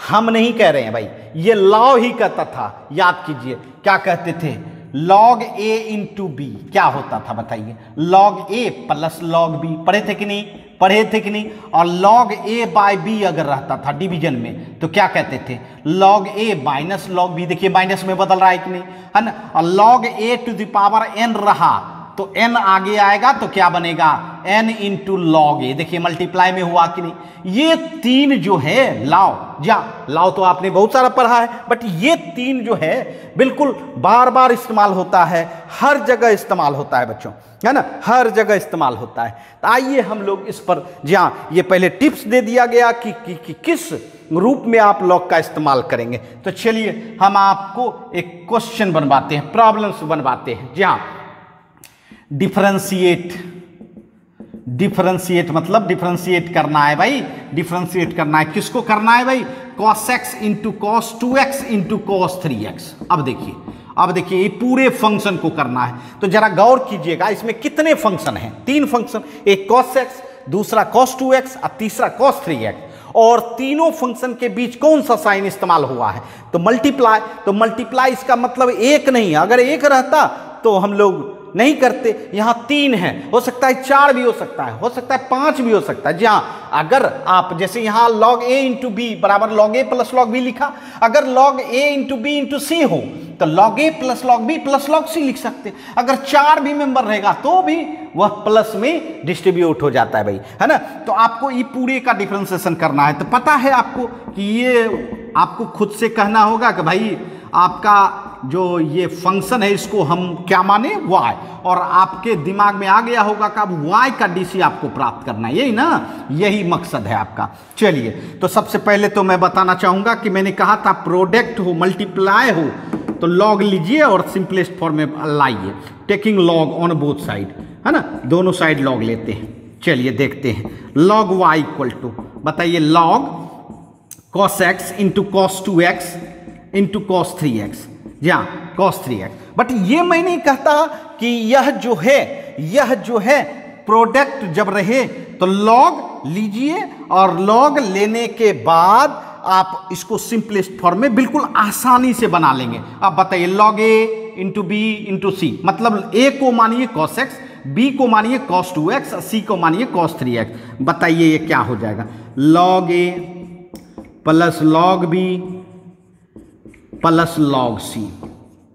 हम नहीं कह रहे हैं भाई, ये लॉ ही कहता था। याद कीजिए क्या कहते थे, लॉग ए इंटू बी क्या होता था बताइए, लॉग ए प्लस लॉग बी। पढ़े थे कि नहीं, पढ़े थे कि नहीं। और लॉग ए बाय बी अगर रहता था डिवीजन में तो क्या कहते थे, log a minus log b. देखिए माइनस में बदल रहा है कि नहीं, है ना। और log a to the power n रहा तो एन आगे आएगा तो क्या बनेगा, एन इंटू लॉग ए। देखिए मल्टीप्लाई में हुआ कि नहीं। ये 3 जो है लाओ, जा लाओ तो आपने बहुत सारा पढ़ा है, बट ये 3 जो है बिल्कुल बार बार इस्तेमाल होता है, हर जगह इस्तेमाल होता है बच्चों, है ना, हर जगह इस्तेमाल होता है। तो आइए हम लोग इस पर, जहाँ ये पहले टिप्स दे दिया गया कि किस रूप में आप लॉग का इस्तेमाल करेंगे। तो चलिए हम आपको एक क्वेश्चन बनवाते हैं, प्रॉब्लम्स बनवाते हैं। जहाँ डिफरेंशिएट मतलब डिफरेंशिएट करना है भाई, डिफरेंशिएट करना है। किसको करना है भाई, cos x into cos 2x into cos 3x। अब देखिए ये पूरे फंक्शन को करना है। तो जरा गौर कीजिएगा, इसमें कितने फंक्शन हैं, 3 फंक्शन, एक cos x, दूसरा cos 2x और तीसरा cos 3x। और तीनों फंक्शन के बीच कौन सा साइन इस्तेमाल हुआ है, तो मल्टीप्लाई। तो मल्टीप्लाई इसका मतलब 1 नहीं, अगर 1 रहता तो हम लोग नहीं करते। यहां 3 है, हो सकता है 4 भी हो सकता है 5 भी हो सकता है। जी हाँ, अगर आप जैसे यहां log a इंटू बी बराबर log a plus log b लिखा, अगर log a into b into c हो तो log a plus log b plus log c लिख सकते। अगर 4 भी मेंबर रहेगा तो भी वह प्लस में डिस्ट्रीब्यूट हो जाता है भाई, है ना। तो आपको ये पूरे का डिफरेंशिएशन करना है। तो पता है आपको कि ये आपको खुद से कहना होगा कि भाई आपका जो ये फंक्शन है इसको हम क्या माने, y, और आपके दिमाग में आ गया होगा कि अब y का डीसी आपको प्राप्त करना है, यही ना, यही मकसद है आपका। चलिए तो सबसे पहले तो मैं बताना चाहूंगा कि मैंने कहा था प्रोडक्ट हो, मल्टीप्लाई हो तो लॉग लीजिए और सिंपलेस्ट फॉर्म में लाइए, taking log on both side, है ना, दोनों साइड लॉग लेते हैं। चलिए देखते हैं, लॉग y इक्वल टू, बताइए, log cos x into cos 2x into cos 3x, या cos 3x। बट ये मैं नहीं कहता कि यह जो है प्रोडक्ट जब रहे तो लॉग लीजिए और लॉग लेने के बाद आप इसको सिंपलेस्ट फॉर्म में बिल्कुल आसानी से बना लेंगे। अब बताइए log a into b into c, मतलब a को मानिए cos x, b को मानिए cos 2x, c को मानिए cos 3x। बताइए ये क्या हो जाएगा, log a plus log b plus log c.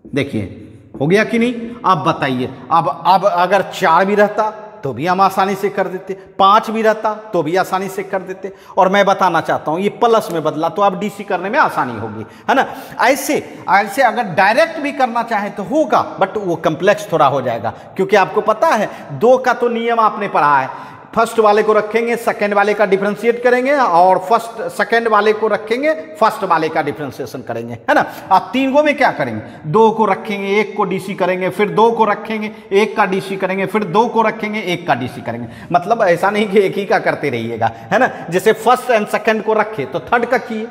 देखिए हो गया कि नहीं? अब बताइए, अब अगर 4 भी रहता तो भी हम आसानी से कर देते, 5 भी रहता तो भी आसानी से कर देते। और मैं बताना चाहता हूं ये प्लस में बदला तो अब डीसी करने में आसानी होगी, है ना। ऐसे ऐसे अगर डायरेक्ट भी करना चाहे तो होगा, बट वो कम्प्लेक्स थोड़ा हो जाएगा, क्योंकि आपको पता है 2 का तो नियम आपने पढ़ा है। फर्स्ट वाले को रखेंगे, सेकंड वाले का डिफरेंशिएट करेंगे, और फर्स्ट सेकंड वाले को रखेंगे, फर्स्ट वाले का डिफरेंशिएशन करेंगे, है ना। आप 3 गो में क्या करेंगे? 2 को रखेंगे, 1 को डीसी करेंगे, फिर 2 को रखेंगे, 1 का डीसी करेंगे, फिर 2 को रखेंगे, 1 का डीसी करेंगे। मतलब ऐसा नहीं कि एक ही का करते रहिएगा, है ना। जैसे फर्स्ट एंड सेकंड को रखे तो थर्ड का किए,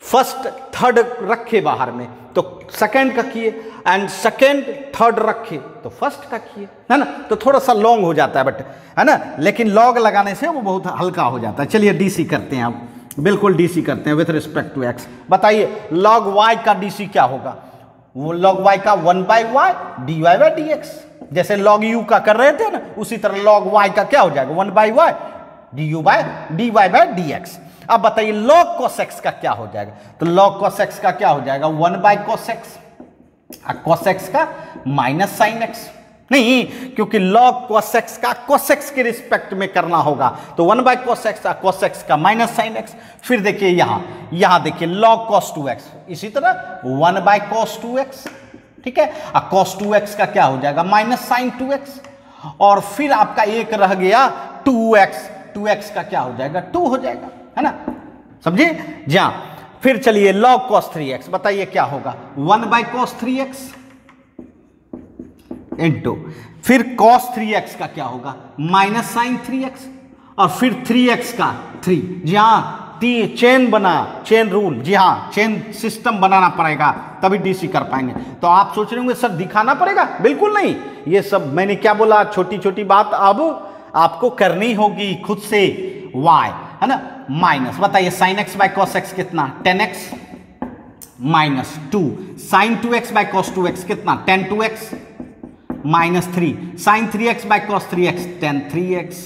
फर्स्ट थर्ड रखे बाहर में तो सेकंड का किए, एंड सेकंड थर्ड रखे तो फर्स्ट का किए, है ना। तो थोड़ा सा लॉन्ग हो जाता है बट, है ना, लेकिन लॉग लगाने से वो बहुत हल्का हो जाता है। चलिए डीसी करते हैं, अब बिल्कुल डीसी करते हैं विथ रिस्पेक्ट टू एक्स। बताइए लॉग वाई का डीसी क्या होगा? वो लॉग वाई का 1/y dy by D x, जैसे लॉग यू का कर रहे थे ना, उसी तरह लॉग वाई का क्या हो जाएगा? 1/y du by dy by D x. अब बताइए log cos x का क्या हो जाएगा? तो log cos x का क्या हो जाएगा? 1/cos x, cos x का माइनस साइन x नहीं, क्योंकि log cos x का cos x के रिस्पेक्ट में करना होगा, तो 1/cos x का cos x का माइनस साइन x। फिर देखिए यहां देखिए log cos 2x, इसी तरह 1/cos 2x, ठीक है। cos 2x का क्या हो जाएगा? Minus sine 2x। और फिर आपका एक रह गया 2x, 2x का क्या हो जाएगा? 2 हो जाएगा, है ना, समझे जी हाँ। फिर चलिए log cos 3x, बताइए क्या होगा? 1/cos 3x इंटू फिर cos 3x का क्या होगा? माइनस साइन 3x, और फिर 3x का 3। जी हाँ, चेन बना, चेन रूल, जी हाँ, चेन सिस्टम बनाना पड़ेगा तभी डीसी कर पाएंगे। तो आप सोच रहे होंगे सर दिखाना पड़ेगा, बिल्कुल नहीं। ये सब मैंने क्या बोला, छोटी छोटी बात अब आपको करनी होगी खुद से। y, है ना, माइनस, बताइए sine x by cos x कितना? 10x minus 2, sign 2x by cos 2x कितना? 10 2x minus 3, sign 3x by cos 3x 10 3x।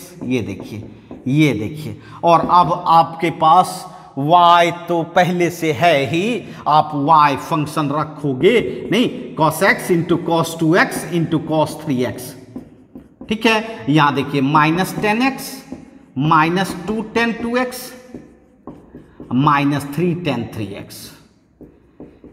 ये देखिए, और अब आपके पास y तो पहले से है ही, आप y फंक्शन रखोगे नहीं, cos x into cos 2x into cos 3x, ठीक है। यहां देखिए minus 10x minus 2 10 2x minus 3 10 3x।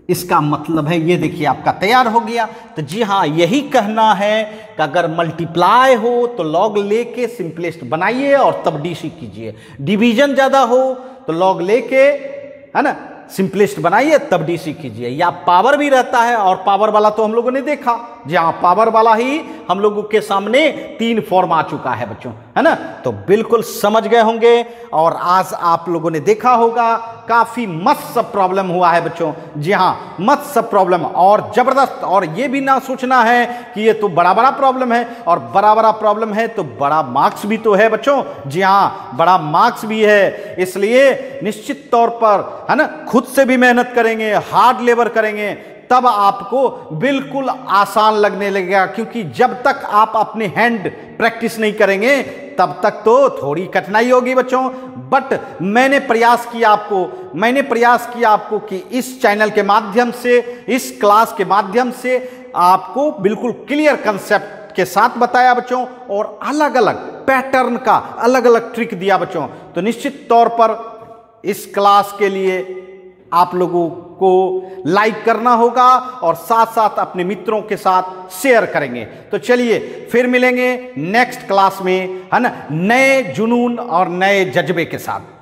इसका मतलब है ये देखिए आपका तैयार हो गया। तो जी हाँ, यही कहना है कि अगर मल्टीप्लाई हो तो लॉग लेके सिंपलेस्ट बनाइए और तब डीसी कीजिए। डिवीजन ज्यादा हो तो लॉग लेके, है ना, सिंपलेस्ट बनाइए तब डीसी कीजिए। या पावर भी रहता है, और पावर वाला तो हम लोगों ने देखा, जी हाँ, पावर वाला ही हम लोगों के सामने 3 फॉर्म आ चुका है बच्चों, है ना। तो बिल्कुल समझ गए होंगे, और आज आप लोगों ने देखा होगा काफी मस्त सब प्रॉब्लम हुआ है बच्चों, जी हाँ, मस्त सब प्रॉब्लम और जबरदस्त। और ये भी ना सोचना है कि ये तो बड़ा बड़ा प्रॉब्लम है, और बड़ा बड़ा प्रॉब्लम है तो बड़ा मार्क्स भी तो है बच्चों, जी हाँ, बड़ा मार्क्स भी है। इसलिए निश्चित तौर पर, है ना, खुद से भी मेहनत करेंगे, हार्ड लेबर करेंगे, तब आपको बिल्कुल आसान लगने लगेगा। क्योंकि जब तक आप अपने हैंड प्रैक्टिस नहीं करेंगे तब तक तो थोड़ी कठिनाई होगी बच्चों। बट मैंने प्रयास किया आपको कि इस चैनल के माध्यम से, इस क्लास के माध्यम से आपको बिल्कुल क्लियर कंसेप्ट के साथ बताया बच्चों, और अलग अलग पैटर्न का अलग अलग ट्रिक दिया बच्चों। तो निश्चित तौर पर इस क्लास के लिए आप लोगों को लाइक करना होगा, और साथ साथ अपने मित्रों के साथ शेयर करेंगे। तो चलिए फिर मिलेंगे नेक्स्ट क्लास में, है ना, नए जुनून और नए जज्बे के साथ।